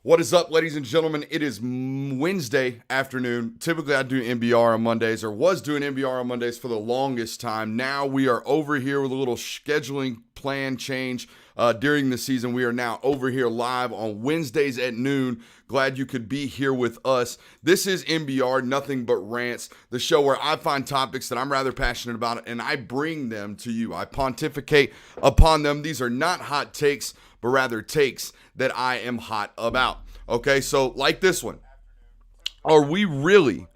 What is up, ladies and gentlemen? It is Wednesday afternoon. Typically, I do NBR on Mondays, or was doing NBR on Mondays for the longest time. Now we are over here with a little scheduling plan change during the season. We are now over here live on Wednesdays at noon. Glad you could be here with us. This is NBR, Nothing But Rants, the show where I find topics that I'm rather passionate about and I bring them to you. I pontificate upon them. These are not hot takes, but rather takes that I am hot about. Okay, so like this one, are we really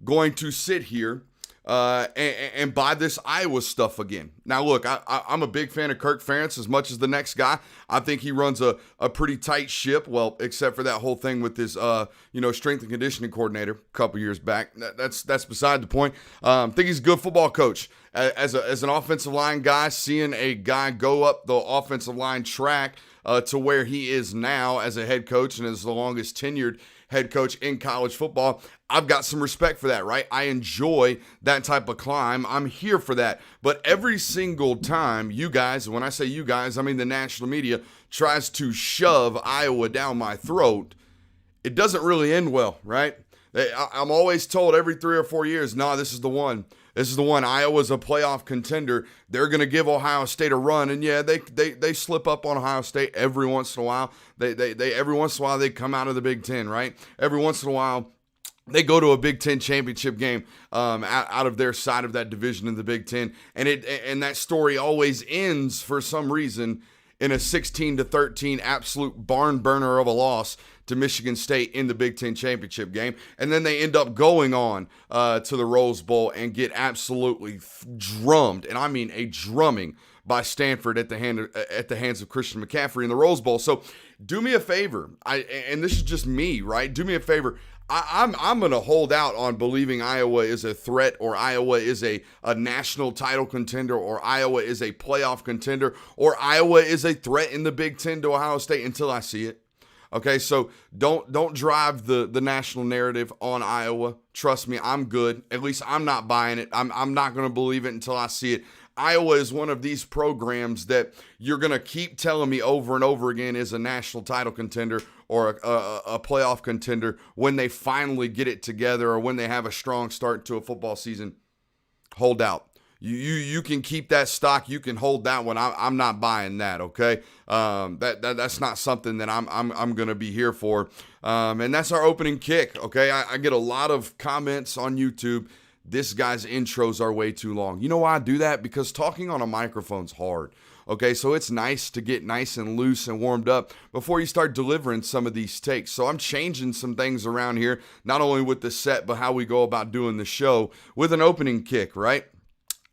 going to sit here and buy this Iowa stuff again? Now, look, I'm a big fan of Kirk Ferentz as much as the next guy. I think he runs a pretty tight ship, well, except for that whole thing with his, strength and conditioning coordinator a couple years back. That's beside the point. I think he's a good football coach. As an offensive line guy, seeing a guy go up the offensive line track to where he is now as a head coach and as the longest tenured head coach in college football, I've got some respect for that, right? I enjoy that type of climb. I'm here for that. But every single time you guys, when I say you guys, I mean the national media, tries to shove Iowa down my throat, it doesn't really end well, right? I'm always told every 3 or 4 years, nah, this is the one. This is the one. Iowa's a playoff contender. They're going to give Ohio State a run. And yeah, they slip up on Ohio State every once in a while. They every once in a while they come out of the Big Ten, right? Every once in a while they go to a Big Ten championship game out of their side of that division in the Big Ten. And that story always ends for some reason in a 16-13 absolute barn burner of a loss to Michigan State in the Big Ten championship game. And then they end up going on to the Rose Bowl and get absolutely drummed, and I mean a drumming, by Stanford at the hands of Christian McCaffrey in the Rose Bowl. So do me a favor, and this is just me, right? Do me a favor. I'm going to hold out on believing Iowa is a threat, or Iowa is a national title contender, or Iowa is a playoff contender, or Iowa is a threat in the Big Ten to Ohio State until I see it. Okay, so don't drive the national narrative on Iowa. Trust me, I'm good. At least I'm not buying it. I'm not going to believe it until I see it. Iowa is one of these programs that you're going to keep telling me over and over again is a national title contender or a playoff contender when they finally get it together or when they have a strong start to a football season. Hold out. You can keep that stock. You can hold that one. I'm not buying that. Okay, that's not something that I'm gonna be here for. And that's our opening kick. Okay, I get a lot of comments on YouTube. This guy's intros are way too long. You know why I do that? Because talking on a microphone's hard. Okay, so it's nice to get nice and loose and warmed up before you start delivering some of these takes. So I'm changing some things around here, not only with the set, but how we go about doing the show with an opening kick, right?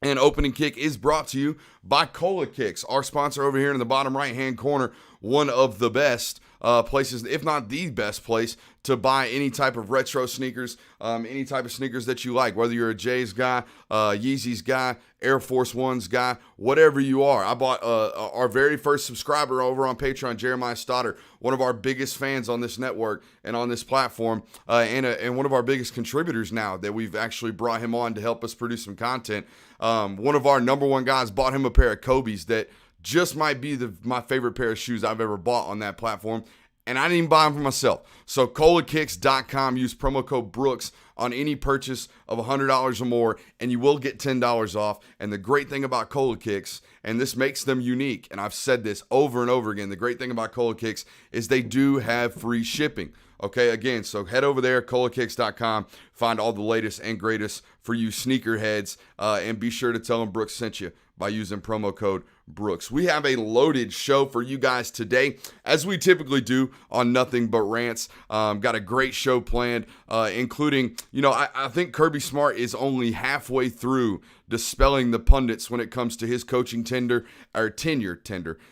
And opening kick is brought to you by Cola Kicks, our sponsor over here in the bottom right-hand corner, one of the best places, if not the best place, to buy any type of retro sneakers, any type of sneakers that you like, whether you're a J's guy, Yeezy's guy, Air Force One's guy, whatever you are. I bought our very first subscriber over on Patreon, Jeremiah Stoddard, one of our biggest fans on this network and on this platform, and one of our biggest contributors now that we've actually brought him on to help us produce some content. One of our number one guys bought him a pair of Kobe's that just might be my favorite pair of shoes I've ever bought on that platform. And I didn't even buy them for myself. So colakicks.com, use promo code Brooks on any purchase of $100 or more, and you will get $10 off. And the great thing about Cola Kicks, and this makes them unique, and I've said this over and over again, the great thing about Cola Kicks is they do have free shipping. Okay, again, so head over there, colakicks.com, find all the latest and greatest for you sneakerheads, and be sure to tell them Brooks sent you by using promo code Brooks. We have a loaded show for you guys today, as we typically do on Nothing But Rants. Got a great show planned, including, I think Kirby Smart is only halfway through dispelling the pundits when it comes to his coaching tenure,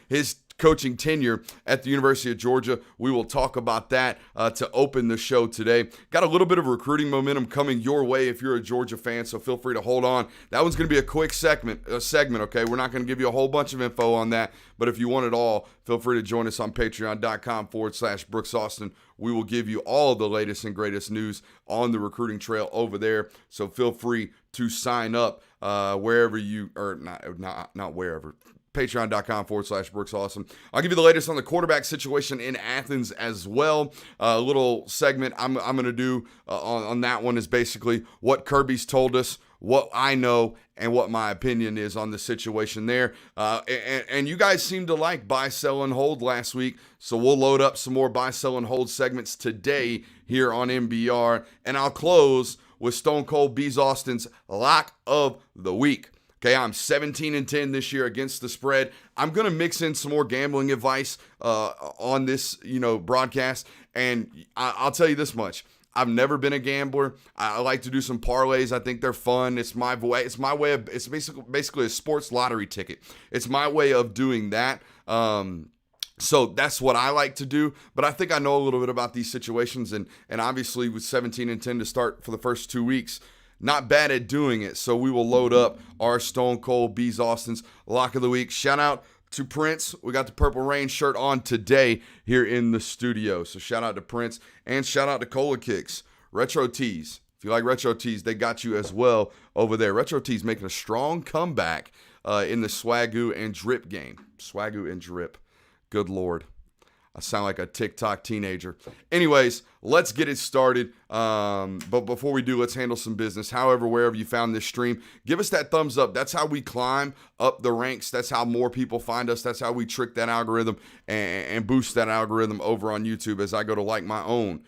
his coaching tenure at the University of Georgia. We will talk about that to open the show today. Got a little bit of recruiting momentum coming your way if you're a Georgia fan, so feel free to hold on. That one's going to be a quick segment, okay? We're not going to give you a whole bunch of info on that, but if you want it all, feel free to join us on patreon.com/Brooks Austin. We will give you all the latest and greatest news on the recruiting trail over there, so feel free to sign up wherever you, or not wherever, Patreon.com/Brooks Awesome. I'll give you the latest on the quarterback situation in Athens as well. A little segment I'm going to do on that one is basically what Kirby's told us, what I know, and what my opinion is on the situation there. And you guys seemed to like buy, sell, and hold last week, so we'll load up some more buy, sell, and hold segments today here on NBR. And I'll close with Stone Cold Bees Austin's Lock of the Week. Okay, I'm 17-10 this year against the spread. I'm going to mix in some more gambling advice on this, broadcast. And I'll tell you this much. I've never been a gambler. I like to do some parlays. I think they're fun. It's my way. It's basically a sports lottery ticket. It's my way of doing that. So that's what I like to do. But I think I know a little bit about these situations. And obviously with 17-10 to start for the first 2 weeks, not bad at doing it. So we will load up our Stone Cold Bees Austin's Lock of the Week. Shout out to Prince. We got the Purple Rain shirt on today here in the studio. So shout out to Prince and shout out to Cola Kicks. Retro Tees. If you like Retro Tees, they got you as well over there. Retro Tees making a strong comeback in the Swagoo and Drip game. Swagoo and Drip. Good Lord. I sound like a TikTok teenager. Anyways, let's get it started. But before we do, let's handle some business. However, wherever you found this stream, give us that thumbs up. That's how we climb up the ranks. That's how more people find us. That's how we trick that algorithm and boost that algorithm over on YouTube as I go to like my own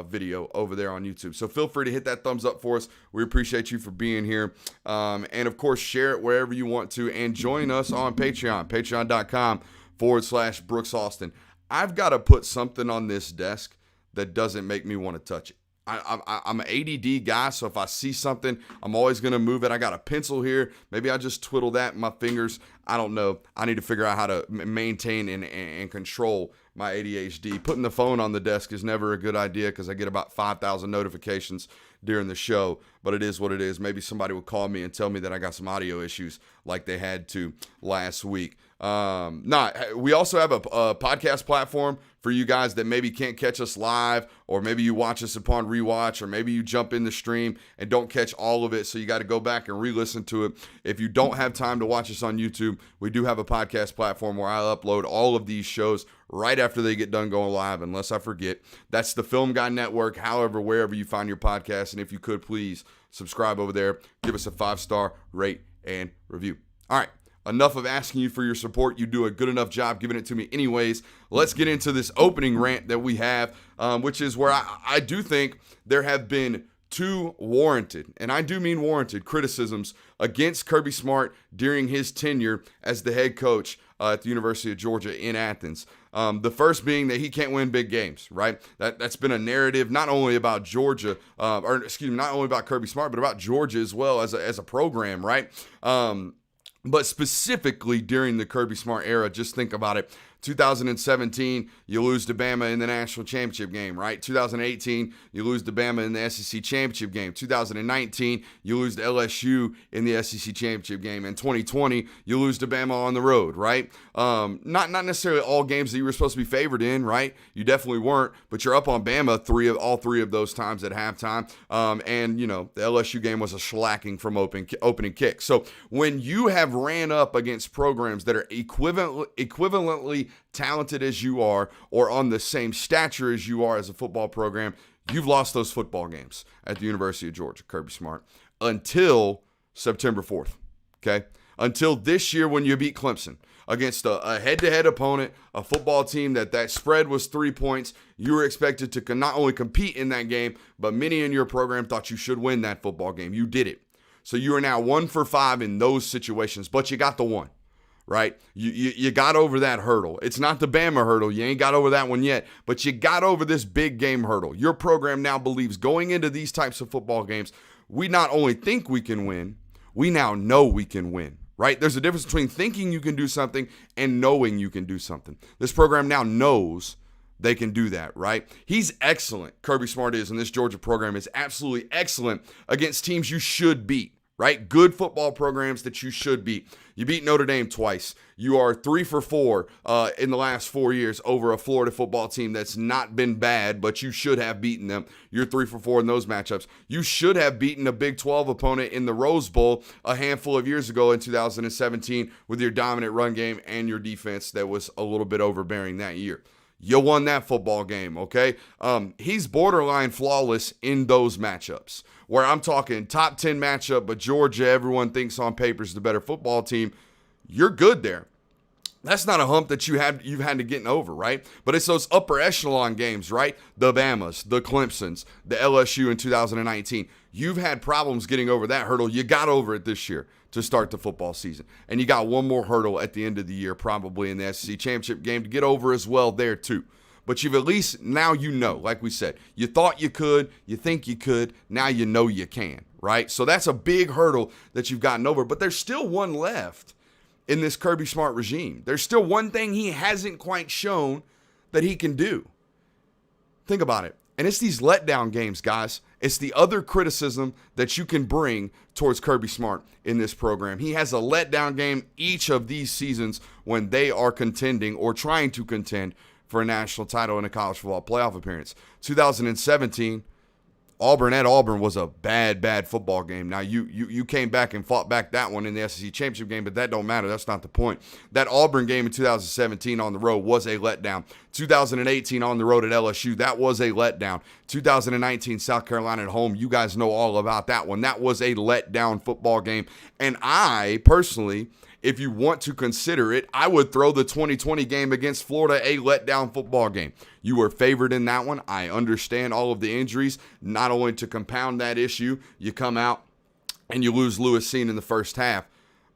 video over there on YouTube. So feel free to hit that thumbs up for us. We appreciate you for being here. And of course, share it wherever you want to. And join us on Patreon, patreon.com/Brooks Austin. I've got to put something on this desk that doesn't make me want to touch it. I'm an ADD guy, so if I see something, I'm always going to move it. I got a pencil here. Maybe I just twiddle that in my fingers. I don't know. I need to figure out how to maintain and control my ADHD. Putting the phone on the desk is never a good idea because I get about 5,000 notifications during the show, but it is what it is. Maybe somebody will call me and tell me that I got some audio issues like they had to last week. We also have a podcast platform for you guys that maybe can't catch us live, or maybe you watch us upon rewatch, or maybe you jump in the stream and don't catch all of it, so you got to go back and re-listen to it. If you don't have time to watch us on YouTube, we do have a podcast platform where I upload all of these shows right after they get done going live, unless I forget. That's the Film Guy Network. However, wherever you find your podcast, and if you could, please subscribe over there. Give us a 5-star rate and review. All right. Enough of asking you for your support. You do a good enough job giving it to me anyways. Let's get into this opening rant that we have, which is where I do think there have been two warranted, and I do mean warranted, criticisms against Kirby Smart during his tenure as the head coach at the University of Georgia in Athens. The first being that he can't win big games, right? That's been a narrative not only about Georgia, not only about Kirby Smart, but about Georgia as well as a program, right? But specifically during the Kirby Smart era, just think about it. 2017, you lose to Bama in the national championship game, right? 2018, you lose to Bama in the SEC championship game. 2019, you lose to LSU in the SEC championship game. And 2020, you lose to Bama on the road, right? Not necessarily all games that you were supposed to be favored in, right? You definitely weren't, but you're up on Bama all three of those times at halftime. And the LSU game was a shellacking from opening kick. So when you have ran up against programs that are equivalently talented as you are, or on the same stature as you are as a football program, you've lost those football games at the University of Georgia, Kirby Smart, until September 4th, okay? Until this year when you beat Clemson against a head-to-head opponent, a football team that spread was 3 points. You were expected to not only compete in that game, but many in your program thought you should win that football game. You did it. So you are now 1 for 5 in those situations, but you got the one. Right? You got over that hurdle. It's not the Bama hurdle. You ain't got over that one yet, but you got over this big game hurdle. Your program now believes going into these types of football games, we not only think we can win, we now know we can win, right? There's a difference between thinking you can do something and knowing you can do something. This program now knows they can do that, right? He's excellent. Kirby Smart is, and this Georgia program is absolutely excellent against teams you should beat. right? Good football programs that you should beat. You beat Notre Dame twice. You are 3 for 4 in the last 4 years over a Florida football team that's not been bad, but you should have beaten them. You're 3 for 4 in those matchups. You should have beaten a Big 12 opponent in the Rose Bowl a handful of years ago in 2017 with your dominant run game and your defense that was a little bit overbearing that year. You won that football game, okay? He's borderline flawless in those matchups where I'm talking top 10 matchup, but Georgia, everyone thinks on paper is the better football team. You're good there. That's not a hump that you've had to get over, right? But it's those upper echelon games, right? The Bamas, the Clemsons, the LSU in 2019. You've had problems getting over that hurdle. You got over it this year to start the football season. And you got one more hurdle at the end of the year, probably in the SEC championship game, to get over as well there too. But you've at least, now you know, like we said, you thought you could, you think you could, now you know you can, right? So that's a big hurdle that you've gotten over. But there's still one left in this Kirby Smart regime. There's still one thing he hasn't quite shown that he can do. Think about it. And it's these letdown games, guys. It's the other criticism that you can bring towards Kirby Smart in this program. He has a letdown game each of these seasons when they are contending or trying to contend for a national title and a college football playoff appearance. 2017, Auburn at Auburn was a bad football game. Now, you came back and fought back that one in the SEC championship game, but that don't matter. That's not the point. That Auburn game in 2017 on the road was a letdown. 2018 on the road at LSU, that was a letdown. 2019 South Carolina at home, you guys know all about that one. That was a letdown football game. And I, personally, if you want to consider it, I would throw the 2020 game against Florida a letdown football game. You were favored in that one. I understand all of the injuries. Not only to compound that issue, you come out and you lose Lewis Seen in the first half,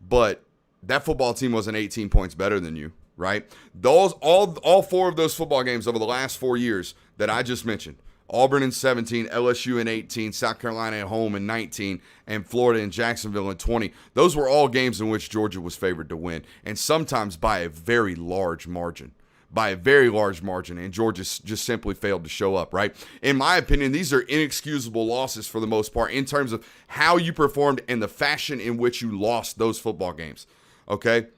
but that football team wasn't 18 points better than you, right? All 4 of those football games over the last 4 years that I just mentioned, Auburn in 17, LSU in 18, South Carolina at home in 19, and Florida and Jacksonville in 20. Those were all games in which Georgia was favored to win, and sometimes by a very large margin. And Georgia just simply failed to show up, right? In my opinion, these are inexcusable losses for the most part in terms of how you performed and the fashion in which you lost those football games, okay?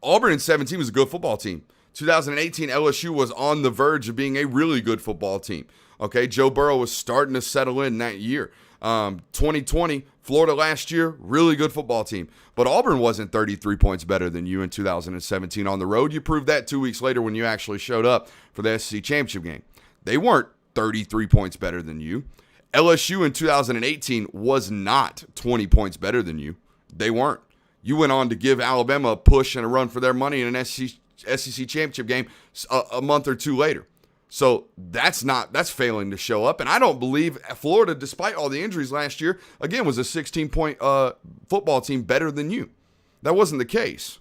Auburn in 17 was a good football team. 2018, LSU was on the verge of being a really good football team. Okay, Joe Burrow was starting to settle in that year. 2020, Florida last year, really good football team. But Auburn wasn't 33 points better than you in 2017 on the road. You proved that 2 weeks later when you actually showed up for the SEC championship game. They weren't 33 points better than you. LSU in 2018 was not 20 points better than you. They weren't. You went on to give Alabama a push and a run for their money in an SEC championship game a month or two later. So that's failing to show up. And I don't believe Florida, despite all the injuries last year, again, was a 16-point football team better than you. That wasn't the case.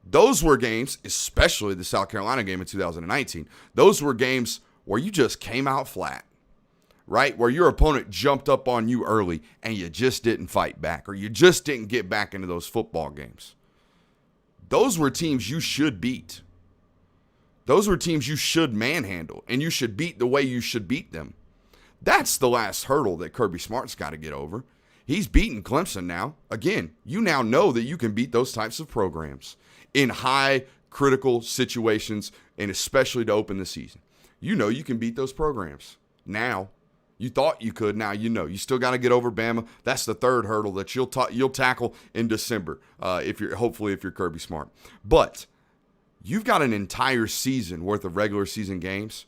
Those were games, especially the South Carolina game in 2019, those were games where you just came out flat, right? Where your opponent jumped up on you early and you just didn't fight back, or you just didn't get back into those football games. Those were teams you should beat. Those were teams you should manhandle, and you should beat the way you should beat them. That's the last hurdle that Kirby Smart's got to get over. He's beaten Clemson now. Again, you now know that you can beat those types of programs in high critical situations, and especially to open the season. You know you can beat those programs. Now, you thought you could. Now you know. You still got to get over Bama. That's the third hurdle that you'll tackle in December if you're Kirby Smart. But you've got an entire season worth of regular season games.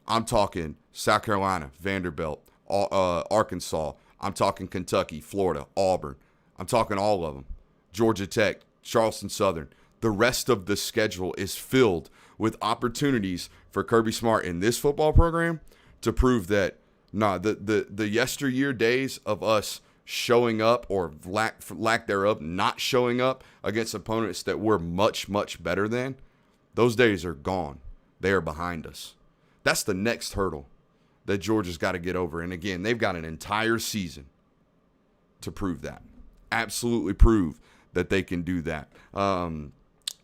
I'm talking South Carolina, Vanderbilt, Arkansas. I'm talking Kentucky, Florida, Auburn. I'm talking all of them. Georgia Tech, Charleston Southern. The rest of the schedule is filled with opportunities for Kirby Smart in this football program to prove that, the yesteryear days of us showing up or lack thereof not showing up against opponents that we're much, much better than, those days are gone. They are behind us. That's the next hurdle that Georgia's got to get over. And again, they've got an entire season to prove that. Absolutely prove that they can do that.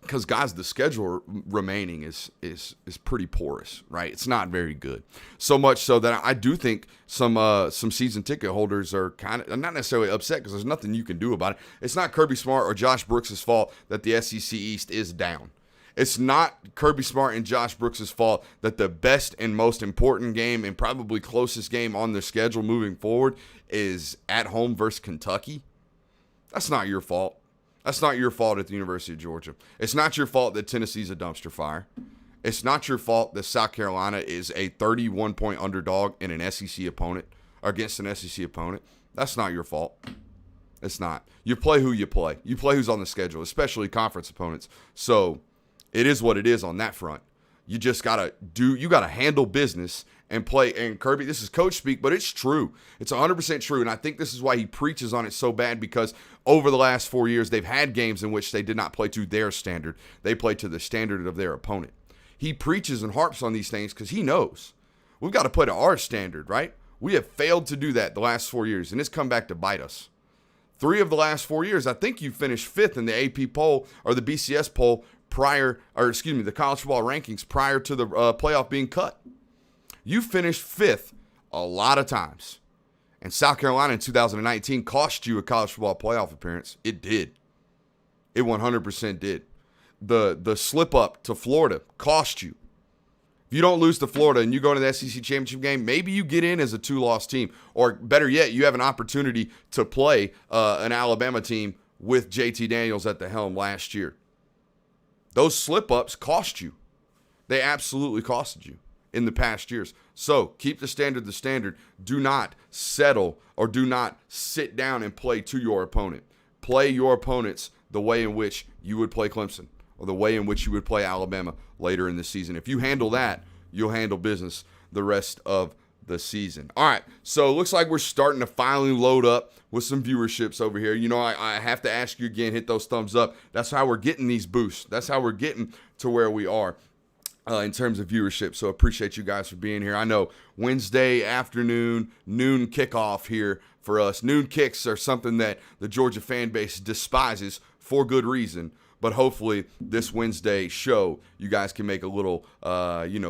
because guys, the schedule remaining is pretty porous, right? It's not very good. So much so that I do think some season ticket holders are kind of not necessarily upset because there's nothing you can do about it. It's not Kirby Smart or Josh Brooks' fault that the SEC East is down. It's not Kirby Smart and Josh Brooks' fault that the best and most important game and probably closest game on their schedule moving forward is at home versus Kentucky. That's not your fault. That's not your fault at the University of Georgia. It's not your fault that Tennessee's a dumpster fire. It's not your fault that South Carolina is a 31-point underdog in an SEC opponent or against an SEC opponent. That's not your fault. It's not. You play who you play. You play who's on the schedule, especially conference opponents. So it is what it is on that front. You just gotta handle business and play. And Kirby, this is coach speak, but it's true. It's 100% true. And I think this is why he preaches on it so bad, because over the last 4 years, they've had games in which they did not play to their standard. They played to the standard of their opponent. He preaches and harps on these things because he knows we've got to play to our standard, right? We have failed to do that the last 4 years, and it's come back to bite us. 3 of the last 4 years, I think you finished 5th in the AP poll or the BCS poll the college football rankings prior to the playoff being cut. You finished 5th a lot of times. And South Carolina in 2019 cost you a college football playoff appearance. It did. It 100% did. The slip up to Florida cost you. If you don't lose to Florida and you go into the SEC championship game, maybe you get in as a 2-loss team. Or better yet, you have an opportunity to play an Alabama team with JT Daniels at the helm last year. Those slip-ups cost you. They absolutely costed you in the past years. So keep the standard the standard. Do not settle or do not sit down and play to your opponent. Play your opponents the way in which you would play Clemson or the way in which you would play Alabama later in the season. If you handle that, you'll handle business the rest of the season. All right, so it looks like we're starting to finally load up with some viewerships over here. You know, I have to ask you again, hit those thumbs up. That's how we're getting these boosts. That's how we're getting to where we are in terms of viewership. So appreciate you guys for being here. I know Wednesday afternoon, noon kickoff here for us. Noon kicks are something that the Georgia fan base despises for good reason. But hopefully this Wednesday show, you guys can make a little,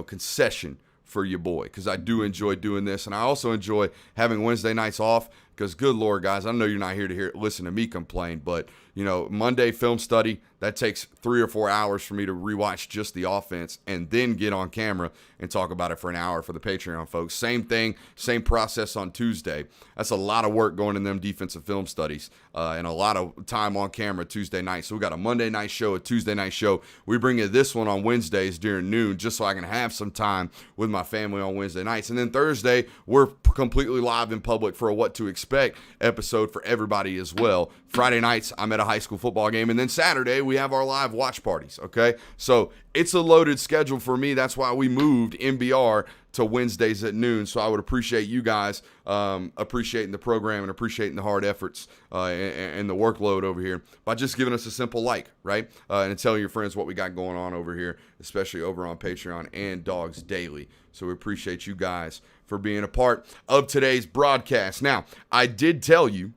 concession for your boy, because I do enjoy doing this, and I also enjoy having Wednesday nights off, because good Lord, guys, I know you're not here to listen to me complain, but, Monday film study, that takes 3 or 4 hours for me to rewatch just the offense and then get on camera and talk about it for an hour for the Patreon folks. Same thing, same process on Tuesday. That's a lot of work going in them defensive film studies and a lot of time on camera Tuesday night. So we got a Monday night show, a Tuesday night show. We bring you this one on Wednesdays during noon just so I can have some time with my family on Wednesday nights. And then Thursday, we're completely live in public for a What to Expect episode for everybody as well. Friday nights, I'm at a high school football game. And then Saturday, we have our live watch parties, okay? So it's a loaded schedule for me. That's why we moved NBR to Wednesdays at noon. So I would appreciate you guys appreciating the program and appreciating the hard efforts and the workload over here by just giving us a simple like, right? And telling your friends what we got going on over here, especially over on Patreon and Dogs Daily. So we appreciate you guys for being a part of today's broadcast. Now, I did tell you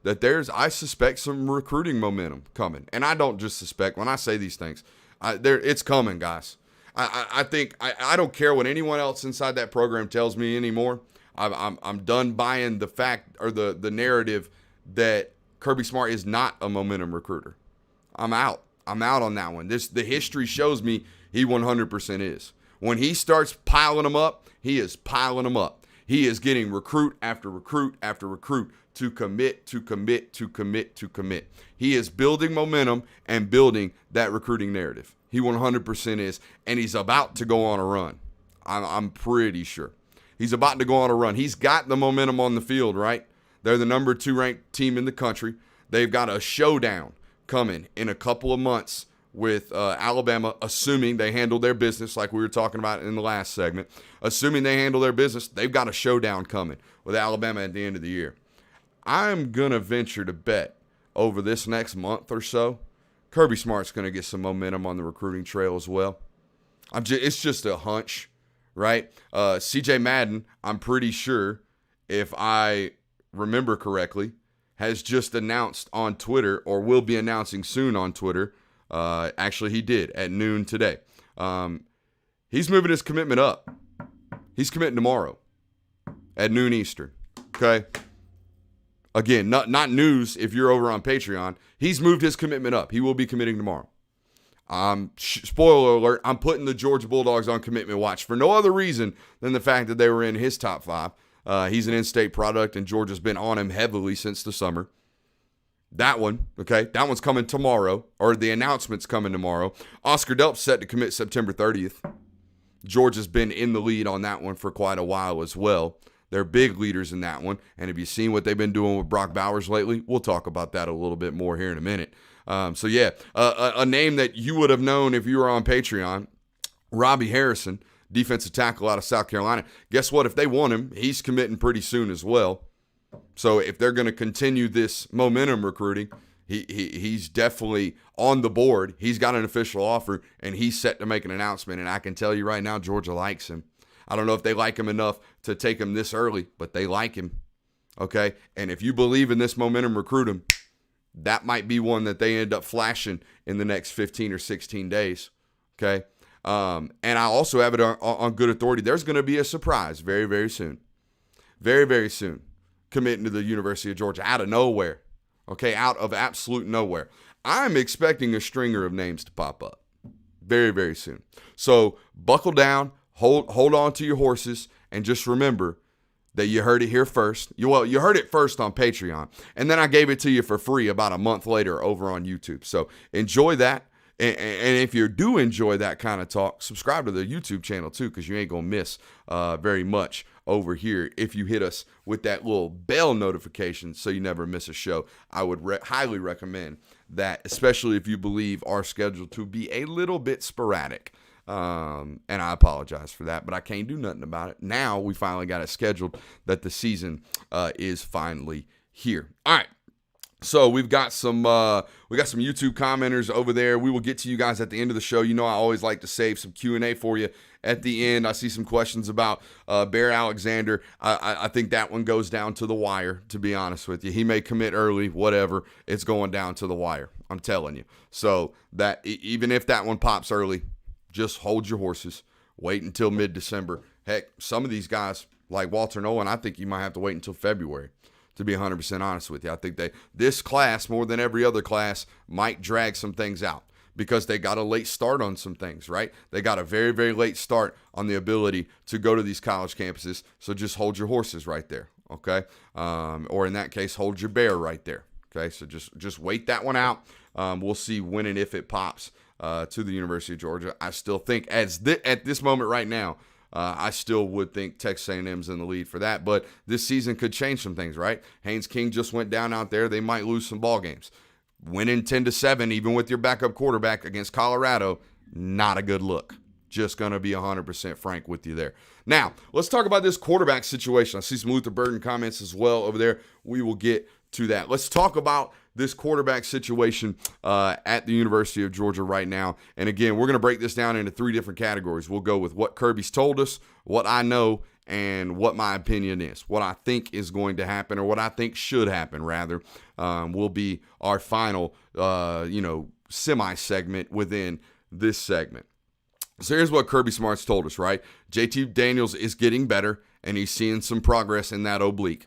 that I suspect some recruiting momentum coming. And I don't just suspect. When I say these things, it's coming, guys. I think I don't care what anyone else inside that program tells me anymore. I'm done buying the fact or the narrative that Kirby Smart is not a momentum recruiter. I'm out on that one. The history shows me he 100% is. When he starts piling them up, he is piling them up. He is getting recruit after recruit after recruit to commit. He is building momentum and building that recruiting narrative. He 100% is, and he's about to go on a run. I'm pretty sure. He's about to go on a run. He's got the momentum on the field, right? They're the number 2 ranked team in the country. They've got a showdown coming in a couple of months with Alabama, assuming they handle their business like we were talking about in the last segment. Assuming they handle their business, they've got a showdown coming with Alabama at the end of the year. I'm going to venture to bet over this next month or so, Kirby Smart's going to get some momentum on the recruiting trail as well. It's just a hunch, right? CJ Madden, I'm pretty sure, if I remember correctly, has just announced on Twitter, or will be announcing soon on Twitter, Actually, he did at noon today. He's moving his commitment up. He's committing tomorrow at noon Eastern. Okay. Again, not news if you're over on Patreon. He's moved his commitment up. He will be committing tomorrow. Spoiler alert, I'm putting the Georgia Bulldogs on commitment watch for no other reason than the fact that they were in his top 5. He's an in-state product, and Georgia's been on him heavily since the summer. That one, okay, that one's coming tomorrow, or the announcement's coming tomorrow. Oscar Delp's set to commit September 30th. Georgia's been in the lead on that one for quite a while as well. They're big leaders in that one. And have you seen what they've been doing with Brock Bowers lately? We'll talk about that a little bit more here in a minute. A name that you would have known if you were on Patreon, Robbie Harrison, defensive tackle out of South Carolina. Guess what? If they want him, he's committing pretty soon as well. So if they're going to continue this momentum recruiting, he's definitely on the board. He's got an official offer, and he's set to make an announcement. And I can tell you right now, Georgia likes him. I don't know if they like him enough to take him this early, but they like him. Okay? And if you believe in this momentum recruiting, that might be one that they end up flashing in the next 15 or 16 days. Okay? And I also have it on good authority. There's going to be a surprise very, very soon. Very, very soon. Committing to the University of Georgia out of nowhere. Okay? Out of absolute nowhere. I'm expecting a stringer of names to pop up very, very soon. So buckle down. Hold on to your horses, and just remember that you heard it here first. You heard it first on Patreon, and then I gave it to you for free about a month later over on YouTube. So enjoy that, and if you do enjoy that kind of talk, subscribe to the YouTube channel too, because you ain't going to miss very much over here if you hit us with that little bell notification so you never miss a show. I would highly recommend that, especially if you believe our schedule to be a little bit sporadic. And I apologize for that, but I can't do nothing about it. Now we finally got it scheduled that the season is finally here. All right. So we've got some YouTube commenters over there. We will get to you guys at the end of the show. You know I always like to save some Q&A for you at the end. I see some questions about Bear Alexander. I think that one goes down to the wire, to be honest with you. He may commit early, whatever. It's going down to the wire. I'm telling you. So that even if that one pops early, just hold your horses. Wait until mid-December. Heck, some of these guys, like Walter Nolan, I think you might have to wait until February, to be 100% honest with you. I think this class, more than every other class, might drag some things out because they got a late start on some things, right? They got a very, very late start on the ability to go to these college campuses. So just hold your horses right there, okay? Or in that case, hold your bear right there, okay? So just wait that one out. We'll see when and if it pops to the University of Georgia. I still think at this moment right now, I still would think Texas A&M's in the lead for that, but this season could change some things, right? Haynes King just went down out there. They might lose some ball games. Winning 10-7, even with your backup quarterback against Colorado, not a good look. Just going to be 100% frank with you there. Now, let's talk about this quarterback situation. I see some Luther Burden comments as well over there. We will get to that. Let's talk about this quarterback situation at the University of Georgia right now. And again, we're going to break this down into 3 different categories. We'll go with what Kirby's told us, what I know, and what my opinion is. What I think is going to happen, or what I think should happen, rather, will be our final, semi-segment within this segment. So here's what Kirby Smart's told us, right? JT Daniels is getting better, and he's seeing some progress in that oblique.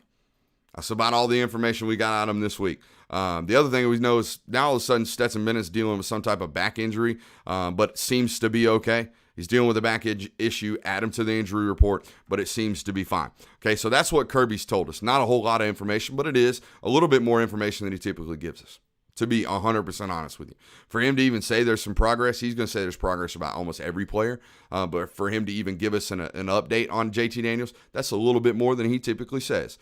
That's about all the information we got out of him this week. The other thing we know is now all of a sudden Stetson Bennett's dealing with some type of back injury, but seems to be okay. He's dealing with a back issue. Add him to the injury report, but it seems to be fine. Okay, so that's what Kirby's told us. Not a whole lot of information, but it is a little bit more information than he typically gives us, to be 100% honest with you. For him to even say there's some progress, he's going to say there's progress about almost every player. But for him to even give us an update on JT Daniels, that's a little bit more than he typically says.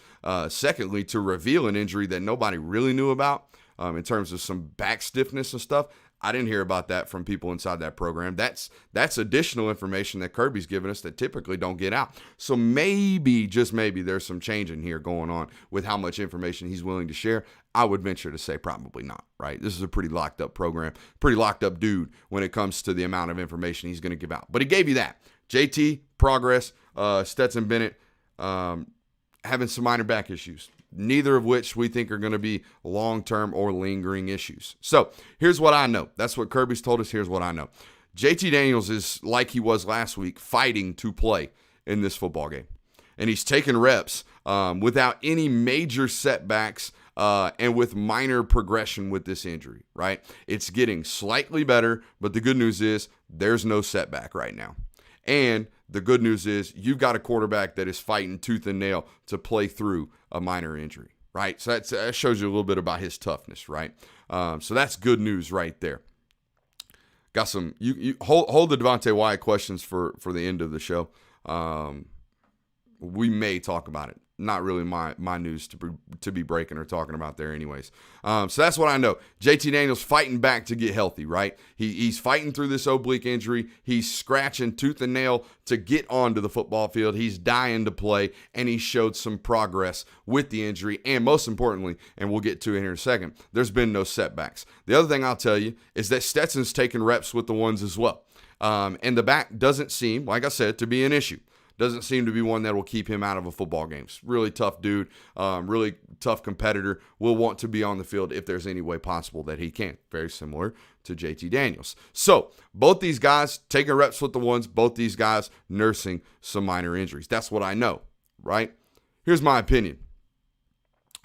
Secondly, to reveal an injury that nobody really knew about in terms of some back stiffness and stuff, I didn't hear about that from people inside that program. That's additional information that Kirby's given us that typically don't get out. So maybe, just maybe, there's some change in here going on with how much information he's willing to share. I would venture to say probably not, right? This is a pretty locked up program, pretty locked up dude when it comes to the amount of information he's going to give out. But he gave you that. JT, progress, Stetson Bennett having some minor back issues. neither of which we think are going to be long-term or lingering issues. So here's what I know. That's what Kirby's told us. Here's what I know. JT Daniels is like he was last week, fighting to play in this football game. And he's taken reps without any major setbacks and with minor progression with this injury, right? It's getting slightly better, but the good news is there's no setback right now. And the good news is you've got a quarterback that is fighting tooth and nail to play through a minor injury, right? So that shows you a little bit about his toughness, right? So that's good news right there. Got some. You hold the Devontae Wyatt questions for the end of the show. We may talk about it. Not really my news to be breaking or talking about there anyways. So that's what I know. JT Daniels fighting back to get healthy, right? He's fighting through this oblique injury. He's scratching tooth and nail to get onto the football field. He's dying to play, and he showed some progress with the injury. And most importantly, and we'll get to it here in a second, there's been no setbacks. The other thing I'll tell you is that Stetson's taking reps with the ones as well. And the back doesn't seem, like I said, to be an issue. Doesn't seem to be one that will keep him out of a football game. Really tough dude, really tough competitor. Will want to be on the field if there's any way possible that he can. Very similar to JT Daniels. So both these guys taking reps with the ones, both these guys nursing some minor injuries. That's what I know, right? Here's my opinion.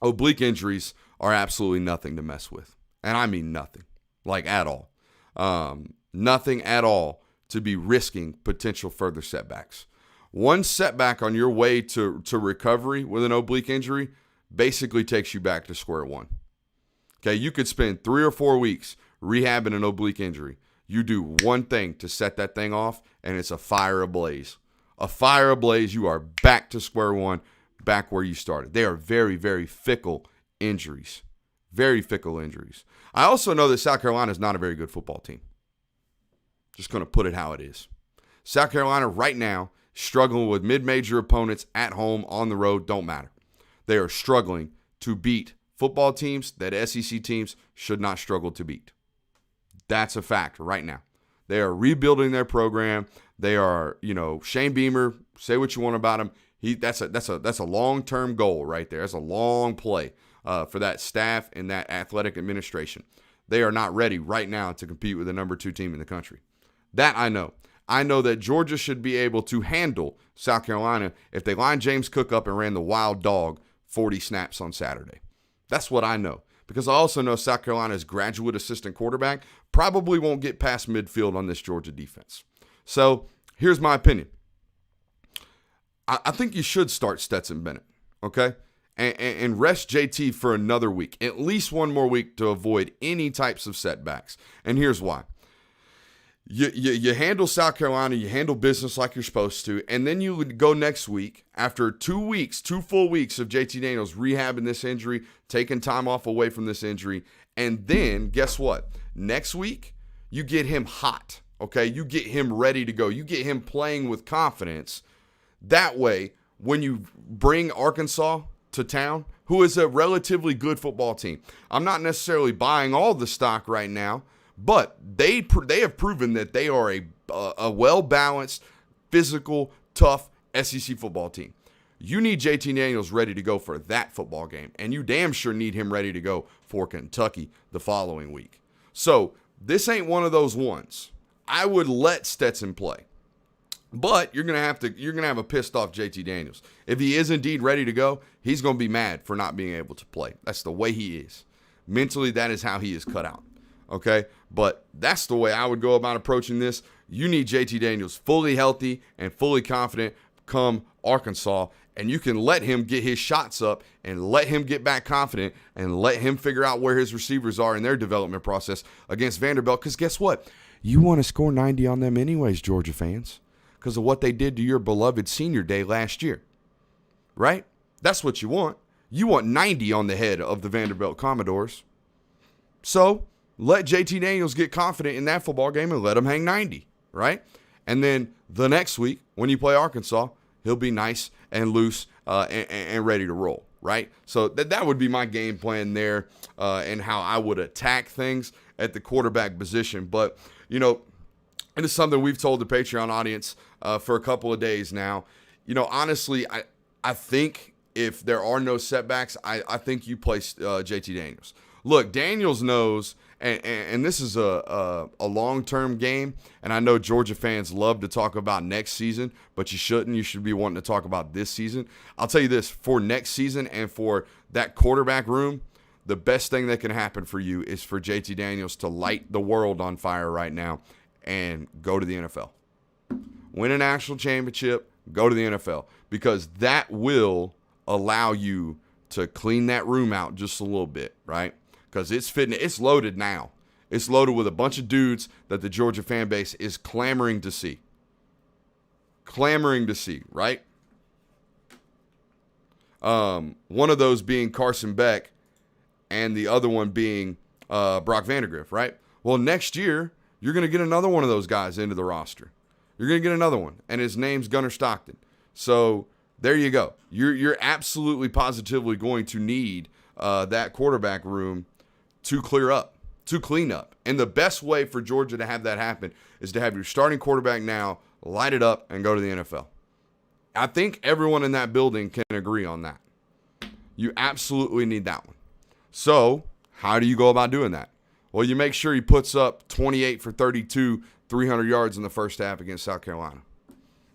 Oblique injuries are absolutely nothing to mess with. And I mean nothing, like at all. Nothing at all to be risking potential further setbacks. One setback on your way to recovery with an oblique injury basically takes you back to square one. Okay, you could spend 3 or 4 weeks rehabbing an oblique injury. You do one thing to set that thing off, and it's a fire ablaze. A fire ablaze, you are back to square one, back where you started. They are very, very fickle injuries. Very fickle injuries. I also know that South Carolina is not a very good football team. Just going to put it how it is. South Carolina right now struggling with mid-major opponents at home, on the road, don't matter. They are struggling to beat football teams that SEC teams should not struggle to beat. That's a fact right now. They are rebuilding their program. They are, Shane Beamer, say what you want about him. That's a long-term goal right there. That's a long play for that staff and that athletic administration. They are not ready right now to compete with the number 2 team in the country. That I know. I know that Georgia should be able to handle South Carolina if they line James Cook up and ran the wild dog 40 snaps on Saturday. That's what I know. Because I also know South Carolina's graduate assistant quarterback probably won't get past midfield on this Georgia defense. So here's my opinion. I think you should start Stetson Bennett, okay? And rest JT for another week, at least one more week to avoid any types of setbacks. And here's why. You handle South Carolina, you handle business like you're supposed to, and then you would go next week after 2 full weeks of JT Daniels rehabbing this injury, taking time off away from this injury, and then guess what? Next week, you get him hot, okay? You get him ready to go. You get him playing with confidence. That way, when you bring Arkansas to town, who is a relatively good football team, I'm not necessarily buying all the stock right now, but they have proven that they are a well-balanced, physical, tough SEC football team. You need JT Daniels ready to go for that football game, and you damn sure need him ready to go for Kentucky the following week. So this ain't one of those ones. I would let Stetson play, but you're gonna have a pissed off JT Daniels. If he is indeed ready to go, he's gonna be mad for not being able to play. That's the way he is. Mentally, that is how he is cut out. Okay, but that's the way I would go about approaching this. You need JT Daniels fully healthy and fully confident come Arkansas, and you can let him get his shots up and let him get back confident and let him figure out where his receivers are in their development process against Vanderbilt. Because guess what? You want to score 90 on them anyways, Georgia fans, because of what they did to your beloved senior day last year, right? That's what you want. You want 90 on the head of the Vanderbilt Commodores. So let JT Daniels get confident in that football game and let him hang 90, right? And then the next week, when you play Arkansas, he'll be nice and loose and ready to roll, right? So that would be my game plan there and how I would attack things at the quarterback position. But, it is something we've told the Patreon audience for a couple of days now. Honestly, I think if there are no setbacks, I think you play JT Daniels. Look, Daniels knows, and this is a long-term game, and I know Georgia fans love to talk about next season, but you shouldn't. You should be wanting to talk about this season. I'll tell you this, for next season and for that quarterback room, the best thing that can happen for you is for JT Daniels to light the world on fire right now and go to the NFL. Win a national championship, go to the NFL, because that will allow you to clean that room out just a little bit, right? Because it's loaded now. It's loaded with a bunch of dudes that the Georgia fan base is clamoring to see. Clamoring to see, right? One of those being Carson Beck and the other one being Brock Vandagriff, right? Well, next year, you're going to get another one of those guys into the roster. You're going to get another one, and his name's Gunnar Stockton. So there you go. You're absolutely positively going to need that quarterback room to clean up. And the best way for Georgia to have that happen is to have your starting quarterback now, light it up, and go to the NFL. I think everyone in that building can agree on that. You absolutely need that one. So how do you go about doing that? Well, you make sure he puts up 28 for 32, 300 yards in the first half against South Carolina.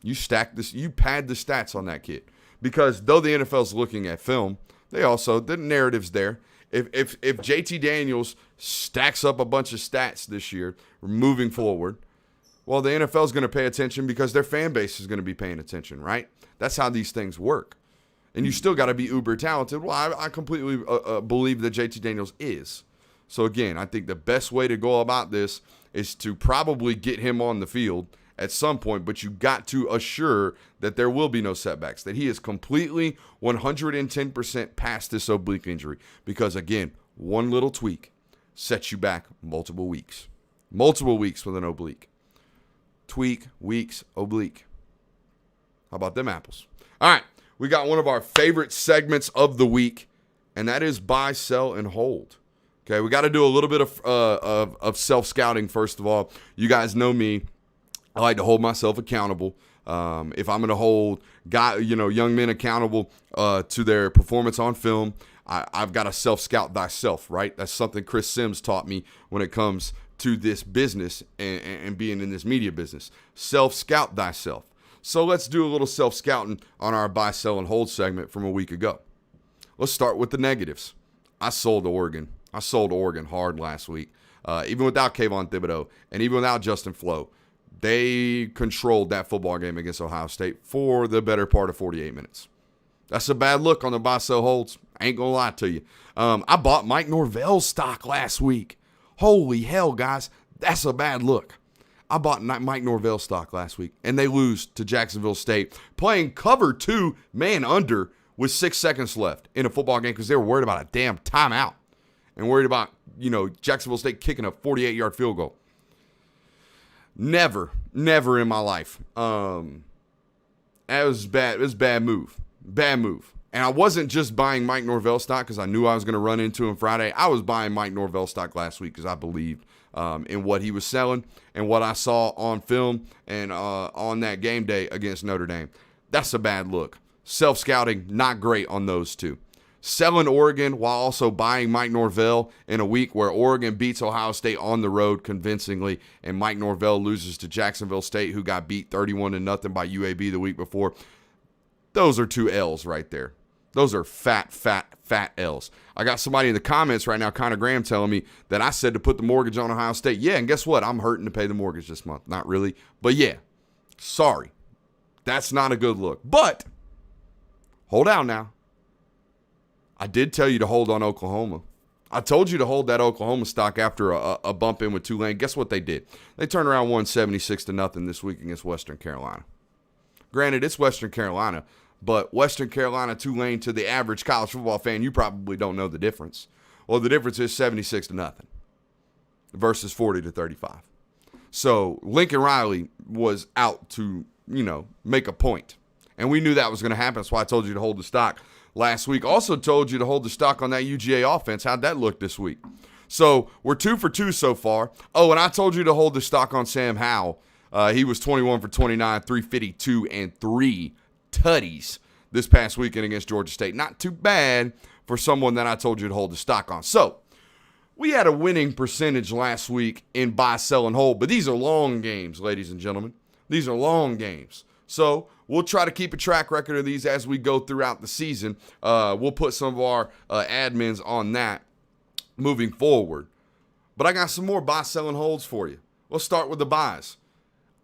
You stack this, you pad the stats on that kid. Because though the NFL's looking at film, the narrative's there. If JT Daniels stacks up a bunch of stats this year, moving forward, well, the NFL's going to pay attention because their fan base is going to be paying attention, right? That's how these things work. And you still got to be uber talented. Well, I completely believe that JT Daniels is. So, again, I think the best way to go about this is to probably get him on the field at some point, but you got to assure that there will be no setbacks, that he is completely 110% past this oblique injury. Because, again, one little tweak sets you back multiple weeks. Multiple weeks with an oblique. Tweak, weeks, oblique. How about them apples? All right, we got one of our favorite segments of the week, and that is buy, sell, and hold. Okay, we got to do a little bit of self-scouting, first of all. You guys know me. I like to hold myself accountable. If I'm going to hold young men accountable to their performance on film, I've got to self-scout thyself, right? That's something Chris Sims taught me when it comes to this business and being in this media business. Self-scout thyself. So let's do a little self-scouting on our buy, sell, and hold segment from a week ago. Let's start with the negatives. I sold Oregon. I sold Oregon hard last week. Even without Kayvon Thibodeau and even without Justin Flo, they controlled that football game against Ohio State for the better part of 48 minutes. That's a bad look on the buy, sell, holds. I ain't going to lie to you. I bought Mike Norvell's stock last week. Holy hell, guys. That's a bad look. I bought Mike Norvell stock last week, and they lose to Jacksonville State, playing cover 2 man under with 6 seconds left in a football game because they were worried about a damn timeout and worried about, Jacksonville State kicking a 48-yard field goal. Never in my life. It was bad. It was a bad move. Bad move. And I wasn't just buying Mike Norvell stock because I knew I was going to run into him Friday. I was buying Mike Norvell stock last week because I believed in what he was selling and what I saw on film and on that game day against Notre Dame. That's a bad look. Self-scouting, not great on those two. Selling Oregon while also buying Mike Norvell in a week where Oregon beats Ohio State on the road convincingly and Mike Norvell loses to Jacksonville State, who got beat 31-0 by UAB the week before. Those are 2 L's right there. Those are fat L's. I got somebody in the comments right now, Connor Graham, telling me that I said to put the mortgage on Ohio State. Yeah, and guess what? I'm hurting to pay the mortgage this month. Not really. But yeah, sorry. That's not a good look. But hold out now. I did tell you to hold on Oklahoma. I told you to hold that Oklahoma stock after a bump in with Tulane. Guess what they did? They turned around 176-0 this week against Western Carolina. Granted, it's Western Carolina, but Western Carolina, Tulane, to the average college football fan, you probably don't know the difference. Well, the difference is 76-0 versus 40-35. So Lincoln Riley was out to, make a point. And we knew that was going to happen. That's why I told you to hold the stock last week. Also told you to hold the stock on that UGA offense. How'd that look this week? So we're 2 for 2 so far. Oh, and I told you to hold the stock on Sam Howell. He was 21 for 29, 352, and 3 tutties this past weekend against Georgia State. Not too bad for someone that I told you to hold the stock on. So, we had a winning percentage last week in buy, sell, and hold, but these are long games, ladies and gentlemen. These are long games. So, we'll try to keep a track record of these as we go throughout the season. We'll put some of our admins on that moving forward. But I got some more buy, sell, and holds for you. Let's start with the buys.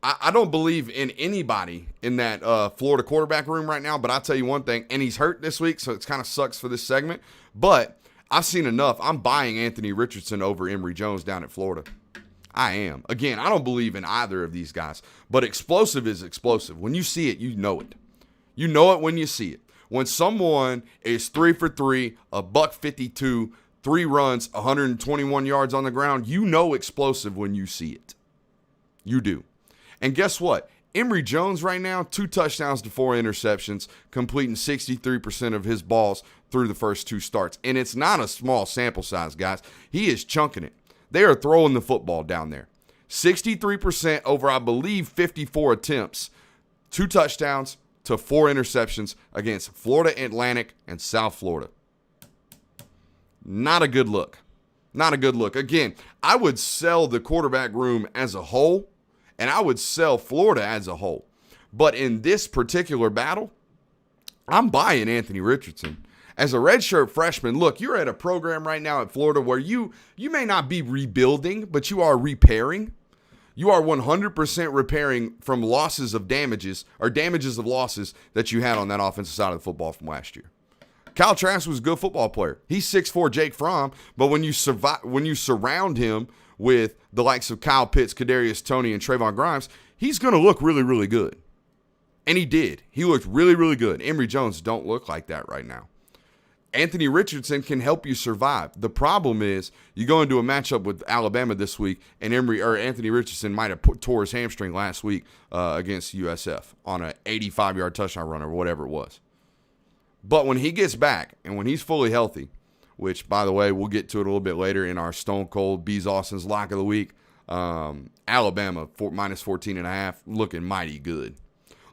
I don't believe in anybody in that Florida quarterback room right now, but I'll tell you one thing, and he's hurt this week, so it kind of sucks for this segment. But I've seen enough. I'm buying Anthony Richardson over Emory Jones down at Florida. I am. Again, I don't believe in either of these guys, but explosive is explosive. When you see it, you know it. You know it when you see it. When someone is 3 for 3, $152, 3 runs, 121 yards on the ground, you know explosive when you see it. You do. And guess what? Emory Jones right now, 2 touchdowns to 4 interceptions, completing 63% of his balls through the first 2 starts. And it's not a small sample size, guys. He is chunking it. They are throwing the football down there. 63% over, I believe, 54 attempts. 2 touchdowns to 4 interceptions against Florida Atlantic and South Florida. Not a good look. Not a good look. Again, I would sell the quarterback room as a whole, and I would sell Florida as a whole. But in this particular battle, I'm buying Anthony Richardson. As a redshirt freshman, look, you're at a program right now at Florida where you may not be rebuilding, but you are repairing. You are 100% repairing from losses of damages or damages of losses that you had on that offensive side of the football from last year. Kyle Trask was a good football player. He's 6'4", Jake Fromm, but when you surround him with the likes of Kyle Pitts, Kadarius Toney, and Trayvon Grimes, he's going to look really, really good. And he did. He looked really, really good. Emory Jones don't look like that right now. Anthony Richardson can help you survive. The problem is you go into a matchup with Alabama this week, and Anthony Richardson might have tore his hamstring last week against USF on an 85-yard touchdown run or whatever it was. But when he gets back and when he's fully healthy, which, by the way, we'll get to it a little bit later in our Stone Cold Bees Austin's Lock of the Week, Alabama minus 14.5, looking mighty good.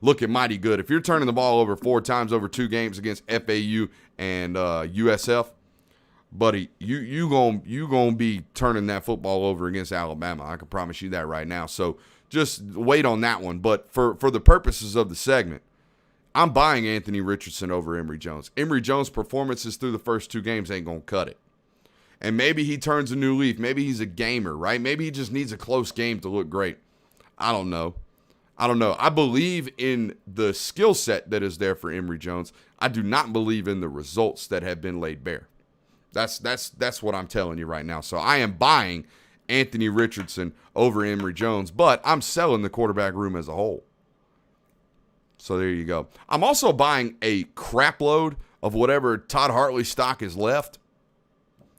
Looking mighty good. If you're turning the ball over 4 times over 2 games against FAU and USF, buddy, you gonna be turning that football over against Alabama. I can promise you that right now. So just wait on that one. But for the purposes of the segment, I'm buying Anthony Richardson over Emory Jones. Emory Jones' performances through the first 2 games ain't going to cut it. And maybe he turns a new leaf. Maybe he's a gamer, right? Maybe he just needs a close game to look great. I don't know. I believe in the skill set that is there for Emory Jones. I do not believe in the results that have been laid bare. That's what I'm telling you right now. So I am buying Anthony Richardson over Emory Jones, but I'm selling the quarterback room as a whole. So there you go. I'm also buying a crap load of whatever Todd Hartley stock is left.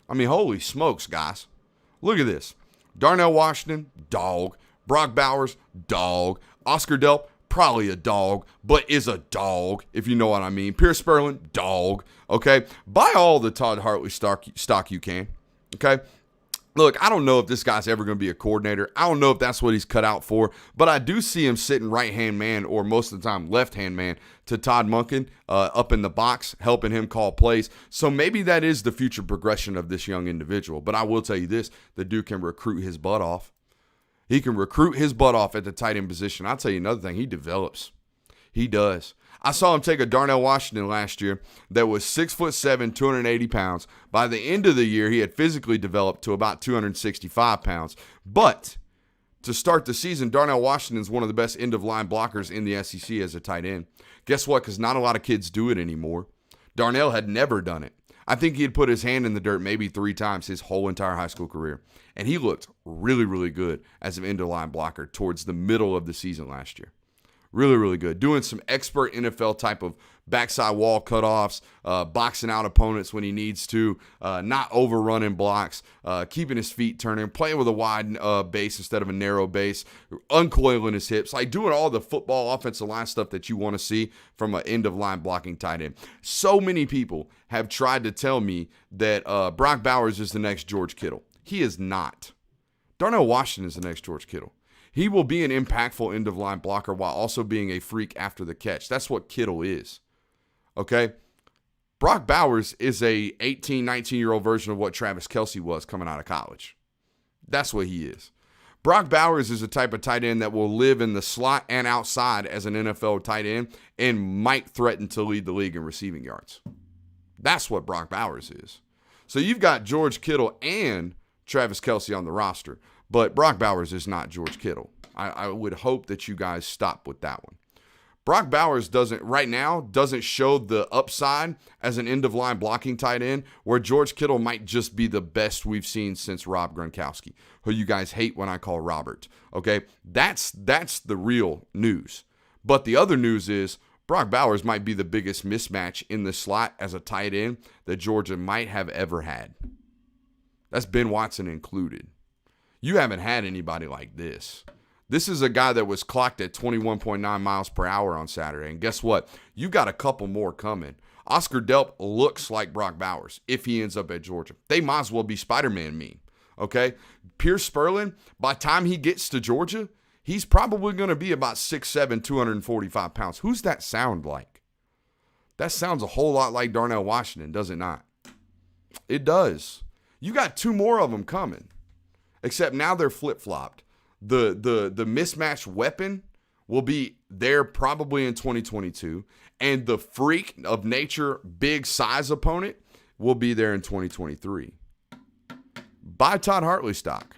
I mean, holy smokes, guys. Look at this. Darnell Washington, dog. Brock Bowers, dog. Oscar Delp, probably a dog, but is a dog, if you know what I mean. Pierce Sperlin, dog. Okay? Buy all the Todd Hartley stock you can. Okay? Look, I don't know if this guy's ever going to be a coordinator. I don't know if that's what he's cut out for, but I do see him sitting right-hand man or most of the time left-hand man to Todd Monken up in the box, helping him call plays. So maybe that is the future progression of this young individual. But I will tell you this, the dude can recruit his butt off. He can recruit his butt off at the tight end position. I'll tell you another thing, he develops. He does. I saw him take a Darnell Washington last year that was 6'7", 280 pounds. By the end of the year, he had physically developed to about 265 pounds. But to start the season, Darnell Washington is one of the best end-of-line blockers in the SEC as a tight end. Guess what? Because not a lot of kids do it anymore. Darnell had never done it. I think he had put his hand in the dirt maybe 3 times his whole entire high school career. And he looked really, really good as an end-of-line blocker towards the middle of the season last year. Really, really good. Doing some expert NFL type of backside wall cutoffs, boxing out opponents when he needs to, not overrunning blocks, keeping his feet turning, playing with a wide base instead of a narrow base, uncoiling his hips, like doing all the football offensive line stuff that you want to see from an end-of-line blocking tight end. So many people have tried to tell me that Brock Bowers is the next George Kittle. He is not. Darnell Washington is the next George Kittle. He will be an impactful end-of-line blocker while also being a freak after the catch. That's what Kittle is. okay? Brock Bowers is a 18, 19-year-old version of what Travis Kelce was coming out of college. That's what he is. Brock Bowers is a type of tight end that will live in the slot and outside as an NFL tight end and might threaten to lead the league in receiving yards. That's what Brock Bowers is. So you've got George Kittle and Travis Kelce on the roster, but Brock Bowers is not George Kittle. I would hope that you guys stop with that one. Brock Bowers right now doesn't show the upside as an end-of-line blocking tight end, where George Kittle might just be the best we've seen since Rob Gronkowski, who you guys hate when I call Robert. Okay, that's the real news. But the other news is Brock Bowers might be the biggest mismatch in the slot as a tight end that Georgia might have ever had. That's Ben Watson included. You haven't had anybody like this. This is a guy that was clocked at 21.9 miles per hour on Saturday. And guess what? You got a couple more coming. Oscar Delp looks like Brock Bowers if he ends up at Georgia. They might as well be Spider-Man meme, okay? Pierce Spurlin, by the time he gets to Georgia, he's probably going to be about 6'7", 245 pounds. Who's that sound like? That sounds a whole lot like Darnell Washington, does it not? It does. You got two more of them coming, except now they're flip-flopped. The mismatched weapon will be there probably in 2022, and the freak of nature big size opponent will be there in 2023. Buy Todd Hartley stock.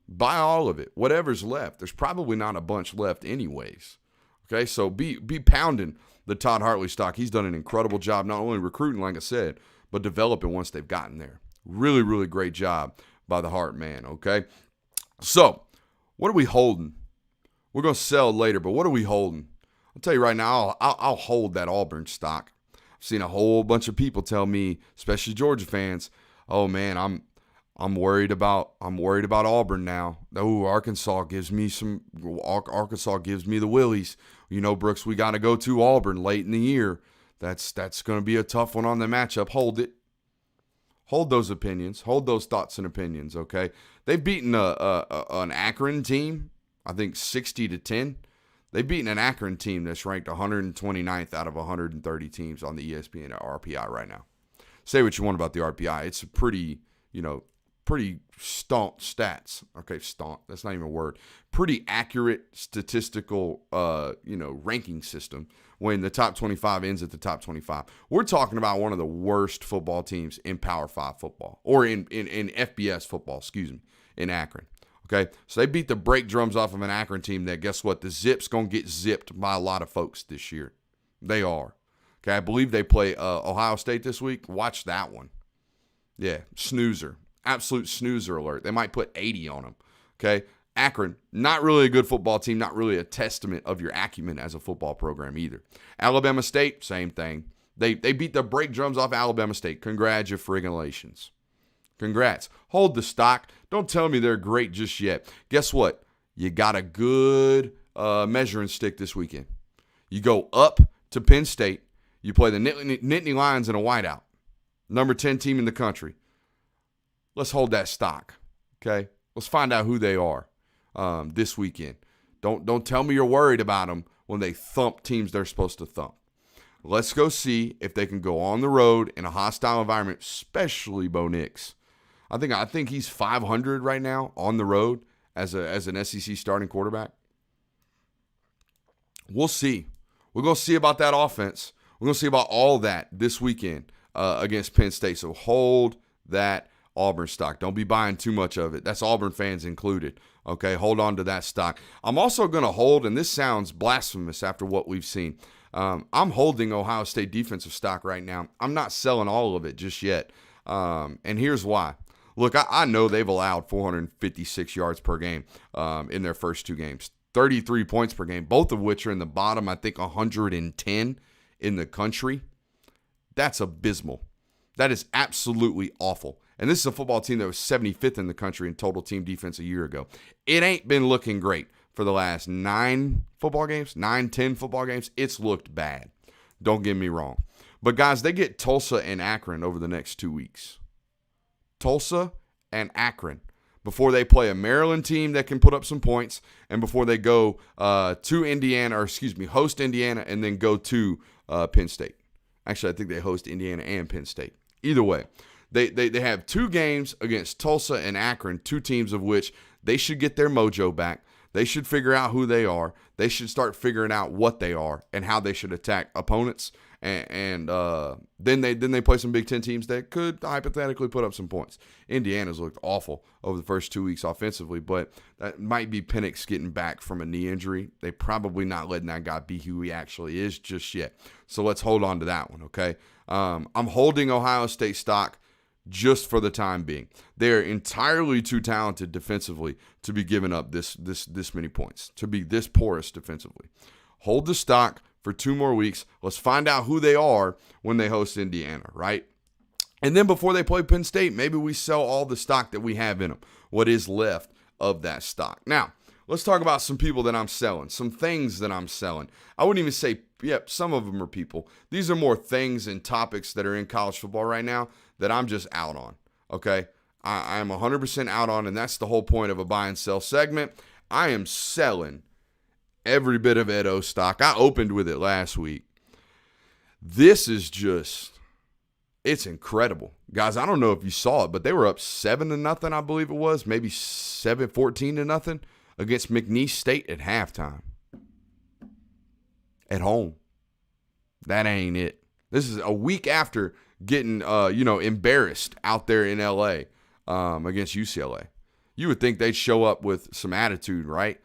Buy all of it. Whatever's left. There's probably not a bunch left anyways. Okay, so be pounding the Todd Hartley stock. He's done an incredible job not only recruiting, like I said, but developing once they've gotten there. Really, really great job by the Hart man, okay? So, what are we holding? We're going to sell later, but what are we holding? I'll tell you right now, I'll hold that Auburn stock. I've seen a whole bunch of people tell me, especially Georgia fans, oh man, I'm worried about Auburn now. Oh, Arkansas gives me the willies. You know, Brooks, we got to go to Auburn late in the year. That's going to be a tough one on the matchup. Hold it. Hold those opinions. Hold those thoughts and opinions, okay? They've beaten an Akron team, I think 60-10. They've beaten an Akron team that's ranked 129th out of 130 teams on the ESPN RPI right now. Say what you want about the RPI. It's a pretty staunch stats. Okay, staunch. That's not even a word. Pretty accurate statistical, ranking system when the top 25 ends at the top 25. We're talking about one of the worst football teams in Power 5 football, or in FBS football, in Akron. Okay, so they beat the brake drums off of an Akron team that, guess what? The Zip's going to get zipped by a lot of folks this year. They are. Okay, I believe they play Ohio State this week. Watch that one. Yeah, snoozer. Absolute snoozer alert. They might put 80 on them. Okay, Akron, not really a good football team, not really a testament of your acumen as a football program either. Alabama State, same thing. They beat the brake drums off Alabama State. Congratulations. Congrats. Hold the stock. Don't tell me they're great just yet. Guess what? You got a good measuring stick this weekend. You go up to Penn State. You play the Nittany Lions in a whiteout. Number 10 team in the country. Let's hold that stock, okay? Let's find out who they are this weekend. Don't tell me you're worried about them when they thump teams they're supposed to thump. Let's go see if they can go on the road in a hostile environment, especially Bo Nix. I think he's 500 right now on the road as an SEC starting quarterback. We'll see. We're going to see about that offense. We're going to see about all that this weekend against Penn State. So hold that Auburn stock. Don't be buying too much of it. That's Auburn fans included. Okay, hold on to that stock. I'm also going to hold, and this sounds blasphemous after what we've seen. I'm holding Ohio State defensive stock right now. I'm not selling all of it just yet. And here's why. Look, I know they've allowed 456 yards per game in their first two games. 33 points per game, both of which are in the bottom, I think, 110 in the country. That's abysmal. That is absolutely awful. And this is a football team that was 75th in the country in total team defense a year ago. It ain't been looking great for the last 10 football games. It's looked bad. Don't get me wrong. But, guys, they get Tulsa and Akron over the next 2 weeks. Tulsa and Akron before they play a Maryland team that can put up some points and before they go host Indiana and then go to Penn State. Actually, I think they host Indiana and Penn State. Either way, they have 2 games against Tulsa and Akron, 2 teams of which they should get their mojo back. They should figure out who they are. They should start figuring out what they are and how they should attack opponents. And then they play some Big Ten teams that could hypothetically put up some points. Indiana's looked awful over the first 2 weeks offensively, but that might be Penix getting back from a knee injury. They probably not letting that guy be who he actually is just yet. So let's hold on to that one, okay? I'm holding Ohio State stock just for the time being. They're entirely too talented defensively to be giving up this many points, to be this porous defensively. Hold the stock for 2 more weeks. Let's find out who they are when they host Indiana, right? And then before they play Penn State, maybe we sell all the stock that we have in them, what is left of that stock. Now, let's talk about some people that I'm selling, some things that I'm selling. I wouldn't even say, some of them are people. These are more things and topics that are in college football right now that I'm just out on, okay? I am 100% out on, and that's the whole point of a buy and sell segment. I am selling every bit of Ed O stock. I opened with it last week. This is just, it's incredible. Guys, I don't know if you saw it, but they were up 7-0, I believe it was, maybe 14-0 against McNeese State at halftime. At home. That ain't it. This is a week after getting, embarrassed out there in L.A. Against UCLA. You would think they'd show up with some attitude, right?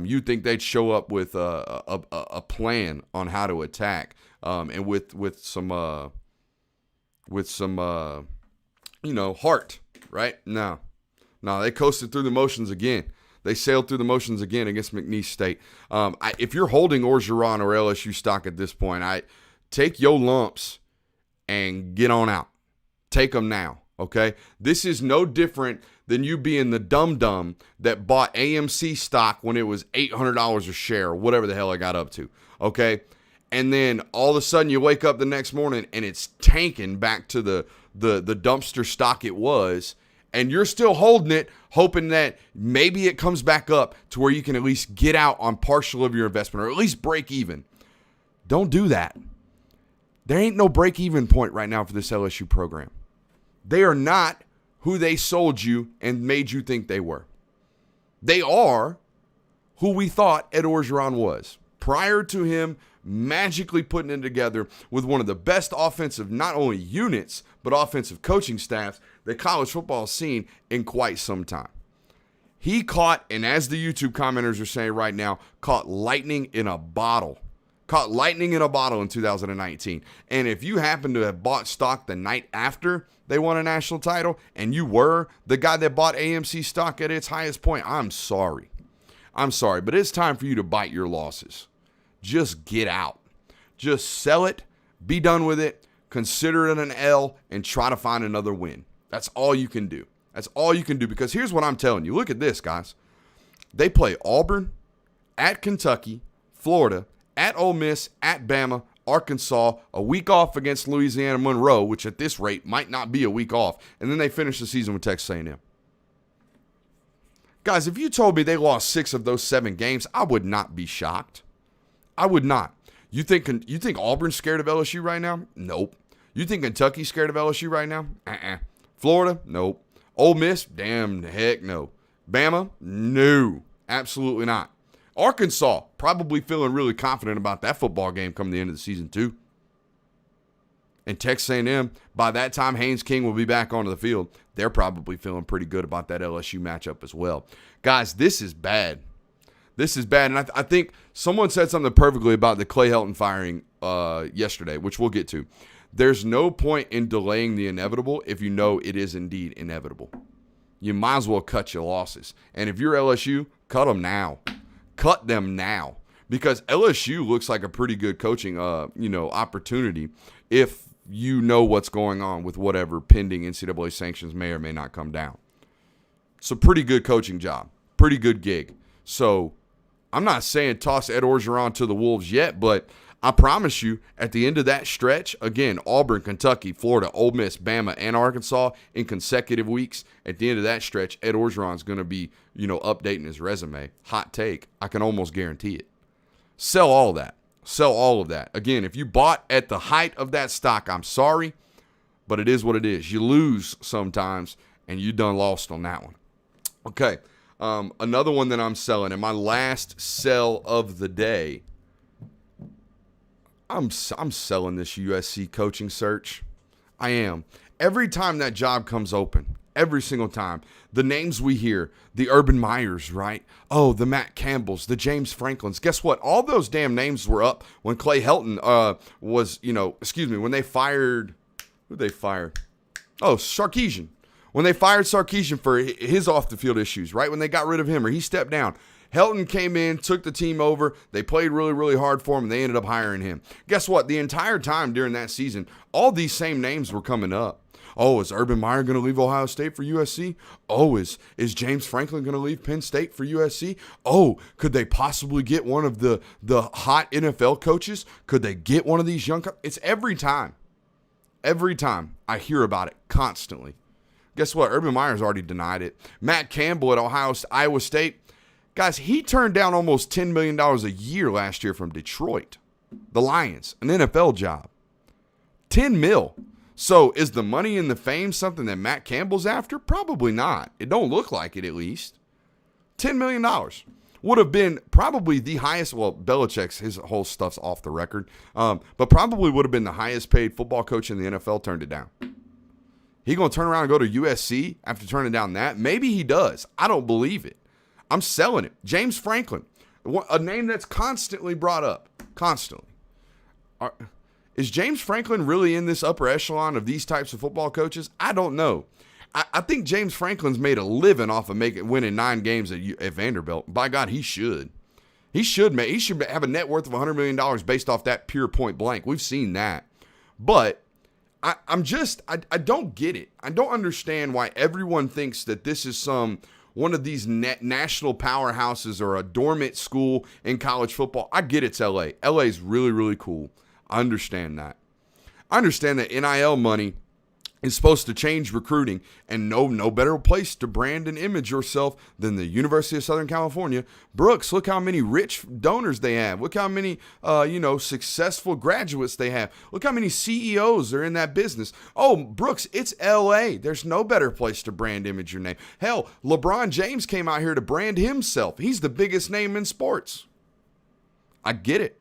You'd think they'd show up with a plan on how to attack, and with some heart, right? No, they coasted through the motions again. They sailed through the motions again against McNeese State. If you're holding Orgeron or LSU stock at this point, take your lumps and get on out. Take them now, okay? This is no different than you being the dum-dum that bought AMC stock when it was $800 a share, or whatever the hell I got up to, okay? And then all of a sudden you wake up the next morning and it's tanking back to the dumpster stock it was, and you're still holding it, hoping that maybe it comes back up to where you can at least get out on partial of your investment or at least break even. Don't do that. There ain't no break-even point right now for this LSU program. They are not who they sold you and made you think they were. They are who we thought Ed Orgeron was. Prior to him magically putting it together with one of the best offensive, not only units, but offensive coaching staffs that college football has seen in quite some time. He caught, and as the YouTube commenters are saying right now, caught lightning in a bottle. Caught lightning in a bottle in 2019. And if you happen to have bought stock the night after they won a national title, and you were the guy that bought AMC stock at its highest point, I'm sorry. But it's time for you to bite your losses. Just get out. Just sell it, be done with it, consider it an L, and try to find another win. That's all you can do. That's all you can do, because here's what I'm telling you. Look at this, guys. They play Auburn, at Kentucky, Florida, at Ole Miss, at Bama, Arkansas, a week off against Louisiana Monroe, which at this rate might not be a week off, and then they finish the season with Texas A&M. Guys, if you told me they lost 6 of those 7 games, I would not be shocked. I would not. You think Auburn's scared of LSU right now? Nope. You think Kentucky's scared of LSU right now? Florida? Nope. Ole Miss? Damn the heck no. Bama? No. Absolutely not. Arkansas, probably feeling really confident about that football game coming the end of the season too. And Texas A&M, by that time Haynes King will be back onto the field. They're probably feeling pretty good about that LSU matchup as well. Guys, this is bad. This is bad. And I think someone said something perfectly about the Clay Helton firing yesterday, which we'll get to. There's no point in delaying the inevitable if you know it is indeed inevitable. You might as well cut your losses. And if you're LSU, cut them now. Cut them now, because LSU looks like a pretty good coaching, opportunity if you know what's going on with whatever pending NCAA sanctions may or may not come down. It's a pretty good coaching job, pretty good gig. So I'm not saying toss Ed Orgeron to the Wolves yet, but I promise you at the end of that stretch, again, Auburn, Kentucky, Florida, Ole Miss, Bama, and Arkansas in consecutive weeks, at the end of that stretch, Ed Orgeron's going to be, updating his resume. Hot take. I can almost guarantee it. Sell all that. Sell all of that. Again, if you bought at the height of that stock, I'm sorry, but it is what it is. You lose sometimes, and you done lost on that one. Okay, another one that I'm selling, and my last sell of the day, I'm selling this USC coaching search. I am. Every time that job comes open, every single time, the names we hear, the Urban Meyers, right? Oh, the Matt Campbells, the James Franklins. Guess what? All those damn names were up when Clay Helton when they fired, who'd they fire? Oh, Sarkisian. When they fired Sarkisian for his off-the-field issues, right? When they got rid of him or he stepped down, Helton came in, took the team over. They played really, really hard for him, and they ended up hiring him. Guess what? The entire time during that season, all these same names were coming up. Oh, is Urban Meyer going to leave Ohio State for USC? Oh, is James Franklin going to leave Penn State for USC? Oh, could they possibly get one of the hot NFL coaches? Could they get one of these young It's every time. Every time I hear about it constantly. Guess what? Urban Meyer's already denied it. Matt Campbell at Iowa State. Guys, he turned down almost $10 million a year last year from Detroit. The Lions, an NFL job. 10 mil. So is the money and the fame something that Matt Campbell's after? Probably not. It don't look like it, at least. $10 million would have been probably the highest. Well, Belichick's, his whole stuff's off the record. But probably would have been the highest paid football coach in the NFL, turned it down. He going to turn around and go to USC after turning down that? Maybe he does. I don't believe it. I'm selling it. James Franklin, a name that's constantly brought up. Constantly. Is James Franklin really in this upper echelon of these types of football coaches? I don't know. I think James Franklin's made a living off of winning 9 games at Vanderbilt. By God, he should. He should have a net worth of $100 million based off that pure point blank. We've seen that. But I don't get it. I don't understand why everyone thinks that this is one of these national powerhouses or a dormant school in college football. I get it's LA. LA is really, really cool. I understand that. I understand that NIL money is supposed to change recruiting, and no better place to brand and image yourself than the University of Southern California. Brooks, look how many rich donors they have. Look how many successful graduates they have. Look how many CEOs are in that business. Oh, Brooks, it's LA. There's no better place to brand image your name. Hell, LeBron James came out here to brand himself. He's the biggest name in sports. I get it.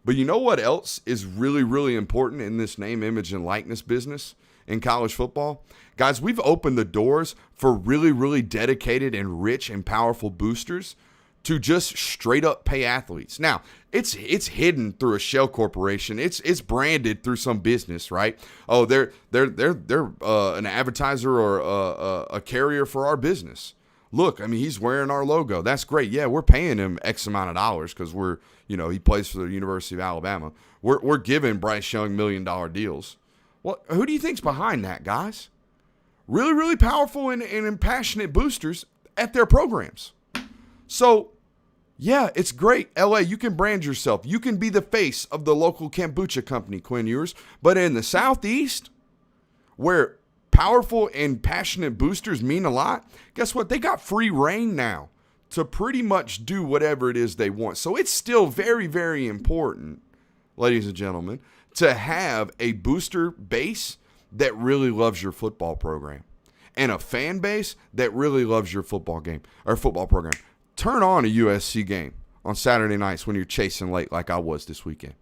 But you know what else is really, really important in this name, image, and likeness business in college football? Guys, we've opened the doors for really, really dedicated and rich and powerful boosters to just straight up pay athletes. Now, it's hidden through a shell corporation. It's branded through some business, right? Oh, they're an advertiser or a carrier for our business. Look, I mean, he's wearing our logo. That's great. Yeah, we're paying him X amount of dollars because he plays for the University of Alabama. We're giving Bryce Young $1 million deals. Well, who do you think's behind that, guys? Really, really powerful and passionate boosters at their programs. So, yeah, it's great. LA, you can brand yourself. You can be the face of the local kombucha company, Quinn Ewers. But in the Southeast, where powerful and passionate boosters mean a lot, guess what? They got free reign now to pretty much do whatever it is they want. So it's still very, very important, ladies and gentlemen, to have a booster base that really loves your football program and a fan base that really loves your football game or football program. Turn on a USC game on Saturday nights when you're chasing late like I was this weekend.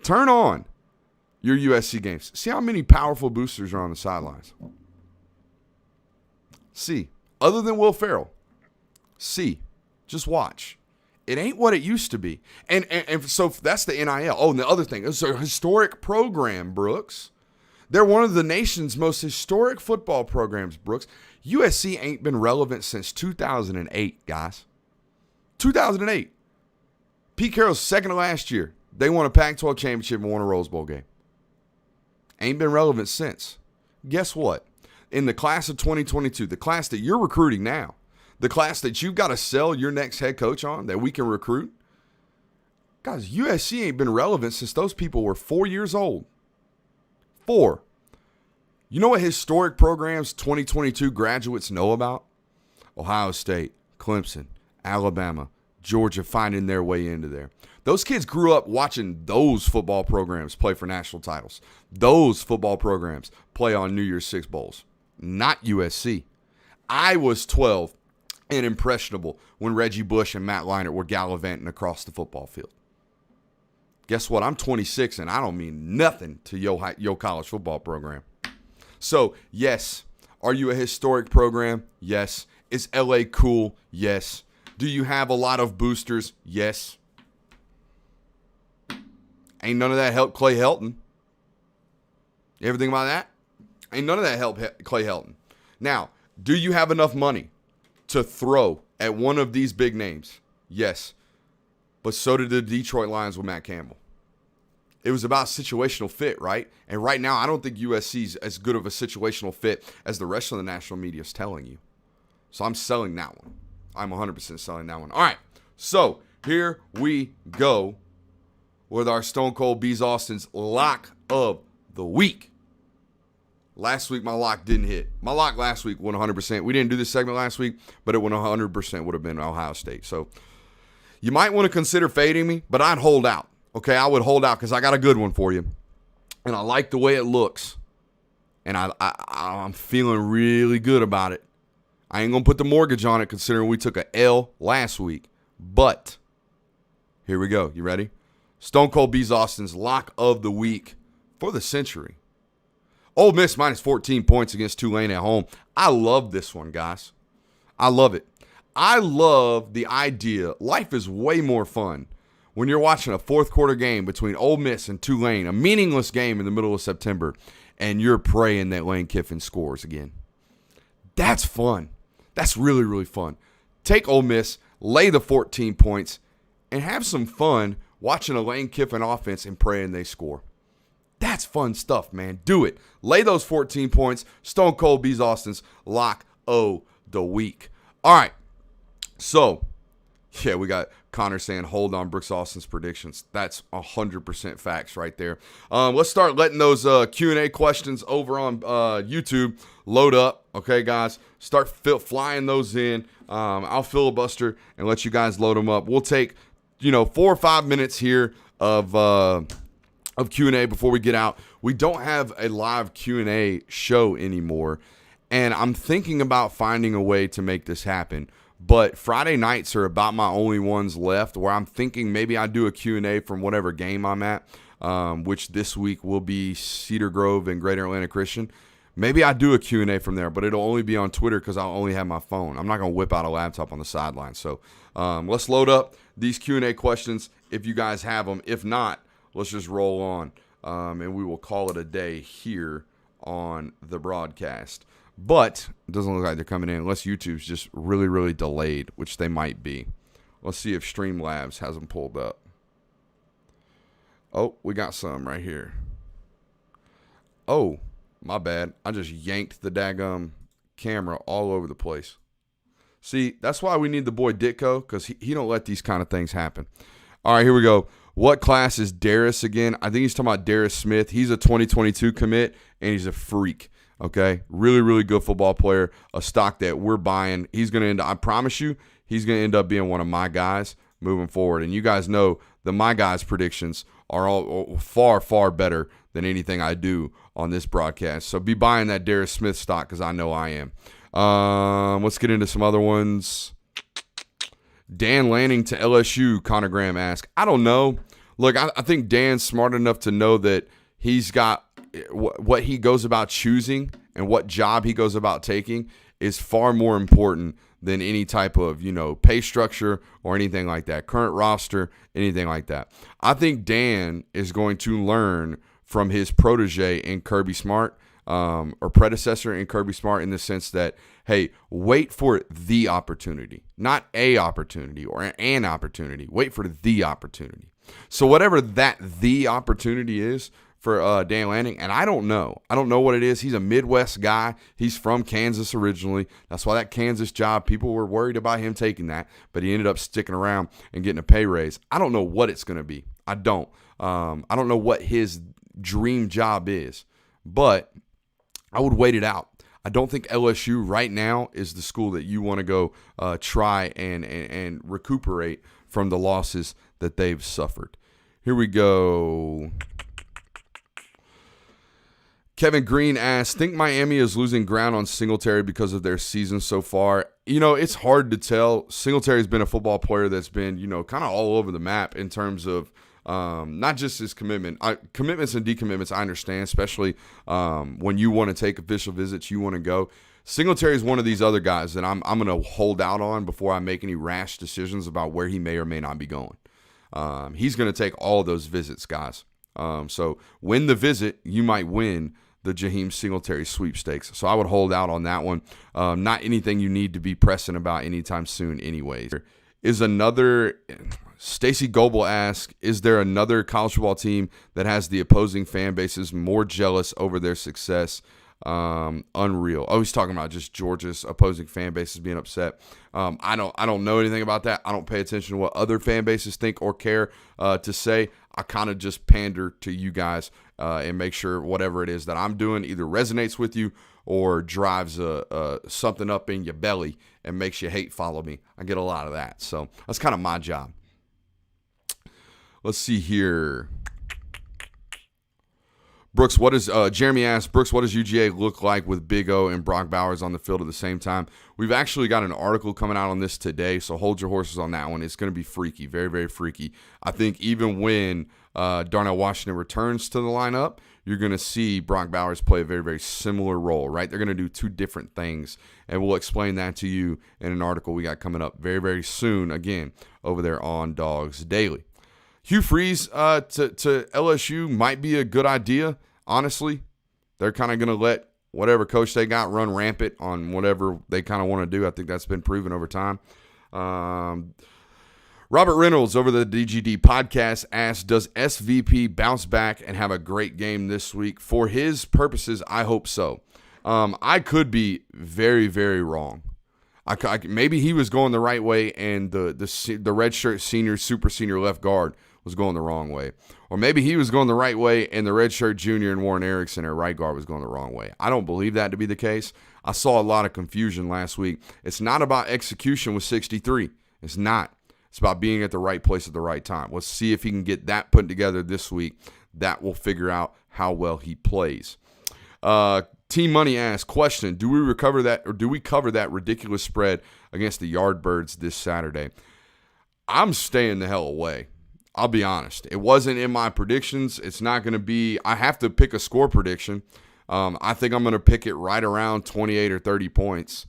Turn on your USC games. See how many powerful boosters are on the sidelines. See, other than Will Ferrell, just watch. It ain't what it used to be. And so that's the NIL. Oh, and the other thing, it's a historic program, Brooks. They're one of the nation's most historic football programs, Brooks. USC ain't been relevant since 2008, guys. 2008. Pete Carroll's second to last year. They won a Pac-12 championship and won a Rose Bowl game. Ain't been relevant since. Guess what? In the class of 2022, the class that you're recruiting now, the class that you've got to sell your next head coach on that we can recruit, guys, USC ain't been relevant since those people were 4 years old. 4. You know what historic programs 2022 graduates know about? Ohio State, Clemson, Alabama, Georgia finding their way into there. Those kids grew up watching those football programs play for national titles. Those football programs play on New Year's Six Bowls, not USC. I was 12 and impressionable when Reggie Bush and Matt Leinart were gallivanting across the football field. Guess what? I'm 26 and I don't mean nothing to your college football program. So, yes. Are you a historic program? Yes. Is LA cool? Yes. Do you have a lot of boosters? Yes. Ain't none of that help Clay Helton. You ever think about that? Ain't none of that help Clay Helton. Now, do you have enough money to throw at one of these big names? Yes. But so did the Detroit Lions with Matt Campbell. It was about situational fit, right? And right now, I don't think USC's as good of a situational fit as the rest of the national media is telling you. So I'm selling that one. I'm 100% selling that one. All right, so here we go with our Stone Cold Bees Austin's lock of the week. Last week, my lock didn't hit. My lock last week went 100%. We didn't do this segment last week, but it went 100% would have been Ohio State. So you might want to consider fading me, but I'd hold out. Okay, I would hold out because I got a good one for you. And I like the way it looks. And I'm feeling really good about it. I ain't going to put the mortgage on it considering we took a L last week. But here we go. You ready? Stone Cold Bees Austin's lock of the week for the century. Ole Miss minus 14 points against Tulane at home. I love this one, guys. I love it. I love the idea. Life is way more fun when you're watching a fourth quarter game between Ole Miss and Tulane, a meaningless game in the middle of September, and you're praying that Lane Kiffin scores again. That's fun. That's really, really fun. Take Ole Miss, lay the 14 points, and have some fun watching a Lane Kiffin offense and praying they score. That's fun stuff, man. Do it. Lay those 14 points. Stone Cold Bees Austin's lock of the week. All right. So, yeah, we got Connor saying, hold on Brooks Austin's predictions. That's 100% facts right there. Let's start letting those Q&A questions over on YouTube load up. Okay, guys? Start flying those in. I'll filibuster and let you guys load them up. We'll take, 4 or 5 minutes here of Q&A before we get out. We don't have a live Q&A show anymore, and I'm thinking about finding a way to make this happen. But Friday nights are about my only ones left where I'm thinking maybe I do a Q&A from whatever game I'm at, which this week will be Cedar Grove and Greater Atlanta Christian. Maybe I do a Q&A from there, but it'll only be on Twitter because I'll only have my phone. I'm not going to whip out a laptop on the sideline. So let's load up these Q&A questions if you guys have them. If not, let's just roll on, and we will call it a day here on the broadcast. But it doesn't look like they're coming in unless YouTube's just really, really delayed, which they might be. Let's see if Streamlabs has them pulled up. Oh, we got some right here. Oh, my bad. I just yanked the daggum camera all over the place. See, that's why we need the boy Ditko, because he don't let these kind of things happen. All right, here we go. What class is Darius again? I think he's talking about Darius Smith. He's a 2022 commit, and he's a freak. Okay, really, really good football player, a stock that we're buying. He's going to end up, I promise you, he's going to end up being one of my guys moving forward. And you guys know that my guys' predictions are all far, far better than anything I do on this broadcast. So be buying that Darius Smith stock because I know I am. Let's get into some other ones. Dan Lanning to LSU, Connor Graham asked. I don't know. Look, I think Dan's smart enough to know that he's got what he goes about choosing and what job he goes about taking is far more important than any type of, pay structure or anything like that, current roster, anything like that. I think Dan is going to learn from his protege in Kirby Smart, or predecessor in Kirby Smart, in the sense that, hey, wait for the opportunity, not a opportunity or an opportunity. Wait for the opportunity. So whatever the opportunity is for Dan Lanning, and I don't know what it is. He's a Midwest guy. He's from Kansas originally. That's why that Kansas job, people were worried about him taking that, but he ended up sticking around and getting a pay raise. I don't know what it's going to be. I don't know what his dream job is, but I would wait it out. I don't think LSU right now is the school that you want to go try and recuperate from the losses that they've suffered. Here we go. Kevin Green asks, think Miami is losing ground on Singletary because of their season so far? It's hard to tell. Singletary's been a football player that's been, kind of all over the map in terms of not just his commitments and decommitments. I understand, especially when you want to take official visits, you want to go. Singletary is one of these other guys that I'm going to hold out on before I make any rash decisions about where he may or may not be going. He's going to take all of those visits, guys. So win the visit, you might win the Jaheim Singletary sweepstakes. So I would hold out on that one. Not anything you need to be pressing about anytime soon anyways. Stacy Goebel asks, is there another college football team that has the opposing fan bases more jealous over their success? Unreal. Oh, he's talking about just Georgia's opposing fan bases being upset. I don't know anything about that. I don't pay attention to what other fan bases think or care to say. I kind of just pander to you guys and make sure whatever it is that I'm doing either resonates with you or drives something up in your belly and makes you hate follow me. I get a lot of that. So that's kind of my job. Let's see here. Brooks, Jeremy asks, Brooks, what does UGA look like with Big O and Brock Bowers on the field at the same time? We've actually got an article coming out on this today, so hold your horses on that one. It's going to be freaky, very, very freaky. I think even when Darnell Washington returns to the lineup, you're going to see Brock Bowers play a very, very similar role, right? They're going to do two different things, and we'll explain that to you in an article we got coming up very, very soon, again, over there on Dogs Daily. Hugh Freeze to LSU might be a good idea, honestly. They're kind of going to let whatever coach they got run rampant on whatever they kind of want to do. I think that's been proven over time. Robert Reynolds over the DGD podcast asked, does SVP bounce back and have a great game this week? For his purposes, I hope so. I could be very, very wrong. Maybe he was going the right way and the redshirt senior, super senior left guard was going the wrong way. Or maybe he was going the right way and the redshirt junior and Warren Erickson, our right guard, was going the wrong way. I don't believe that to be the case. I saw a lot of confusion last week. It's not about execution with 63. It's not. It's about being at the right place at the right time. Let's see if he can get that put together this week. That will figure out how well he plays. Team Money asks, question, do we cover that ridiculous spread against the Yardbirds this Saturday? I'm staying the hell away. I'll be honest. It wasn't in my predictions. It's not going to be – I have to pick a score prediction. I think I'm going to pick it right around 28 or 30 points.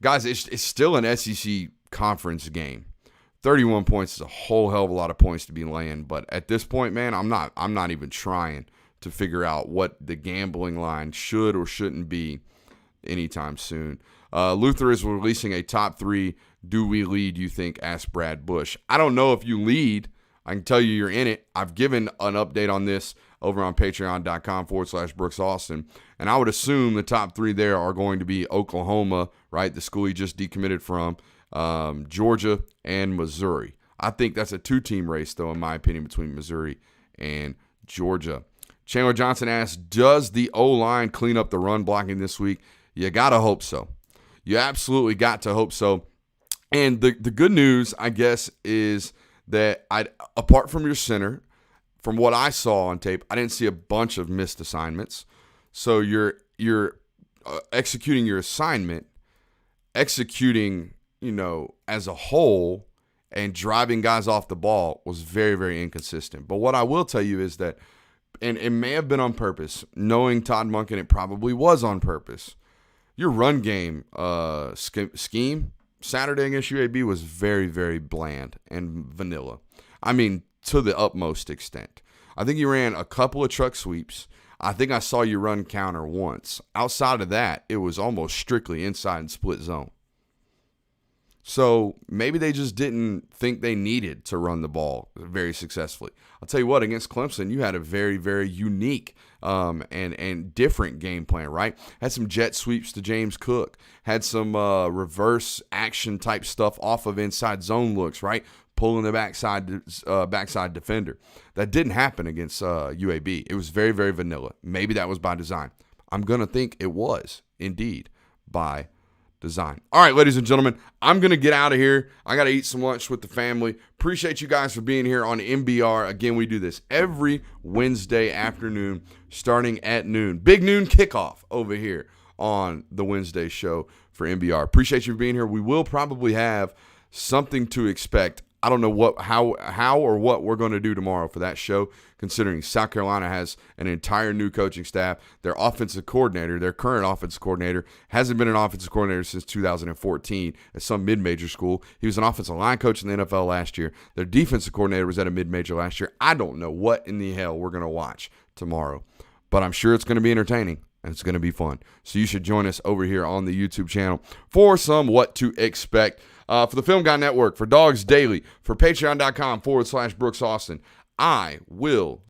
Guys, it's still an SEC conference game. 31 points is a whole hell of a lot of points to be laying. But at this point, man, I'm not even trying to figure out what the gambling line should or shouldn't be anytime soon. Luther is releasing a top 3. Do we lead, you think, asked Brad Bush. I don't know if you lead. I can tell you're in it. I've given an update on this over on patreon.com/Brooks Austin. And I would assume the top 3 there are going to be Oklahoma, right? The school he just decommitted from, Georgia, and Missouri. I think that's a 2-team race, though, in my opinion, between Missouri and Georgia. Chandler Johnson asks, does the O-line clean up the run blocking this week? You got to hope so. You absolutely got to hope so. And the good news, I guess, is that apart from your center, from what I saw on tape, I didn't see a bunch of missed assignments. So you're executing your assignment, executing, as a whole, and driving guys off the ball was very, very inconsistent. But what I will tell you is that, and it may have been on purpose, knowing Todd Monken, it probably was on purpose. Your run game scheme Saturday against UAB was very, very bland and vanilla. I mean, to the utmost extent. I think you ran a couple of truck sweeps. I think I saw you run counter once. Outside of that, it was almost strictly inside and split zone. So maybe they just didn't think they needed to run the ball very successfully. I'll tell you what, against Clemson, you had a very, very unique and different game plan, right? Had some jet sweeps to James Cook. Had some reverse action type stuff off of inside zone looks, right? Pulling the backside defender. That didn't happen against UAB. It was very, very vanilla. Maybe that was by design. I'm going to think it was, indeed. by design. All right, ladies and gentlemen, I'm going to get out of here. I got to eat some lunch with the family. Appreciate you guys for being here on NBR. Again, we do this every Wednesday afternoon starting at noon. Big noon kickoff over here on the Wednesday show for NBR. Appreciate you being here. We will probably have something to expect. I don't know how or what we're going to do tomorrow for that show, considering South Carolina has an entire new coaching staff. Their offensive coordinator, their current offensive coordinator, hasn't been an offensive coordinator since 2014 at some mid-major school. He was an offensive line coach in the NFL last year. Their defensive coordinator was at a mid-major last year. I don't know what in the hell we're going to watch tomorrow, but I'm sure it's going to be entertaining and it's going to be fun. So you should join us over here on the YouTube channel for some What to Expect. For the Film Guy Network, for Dogs Daily, for patreon.com/Brooks Austin. I will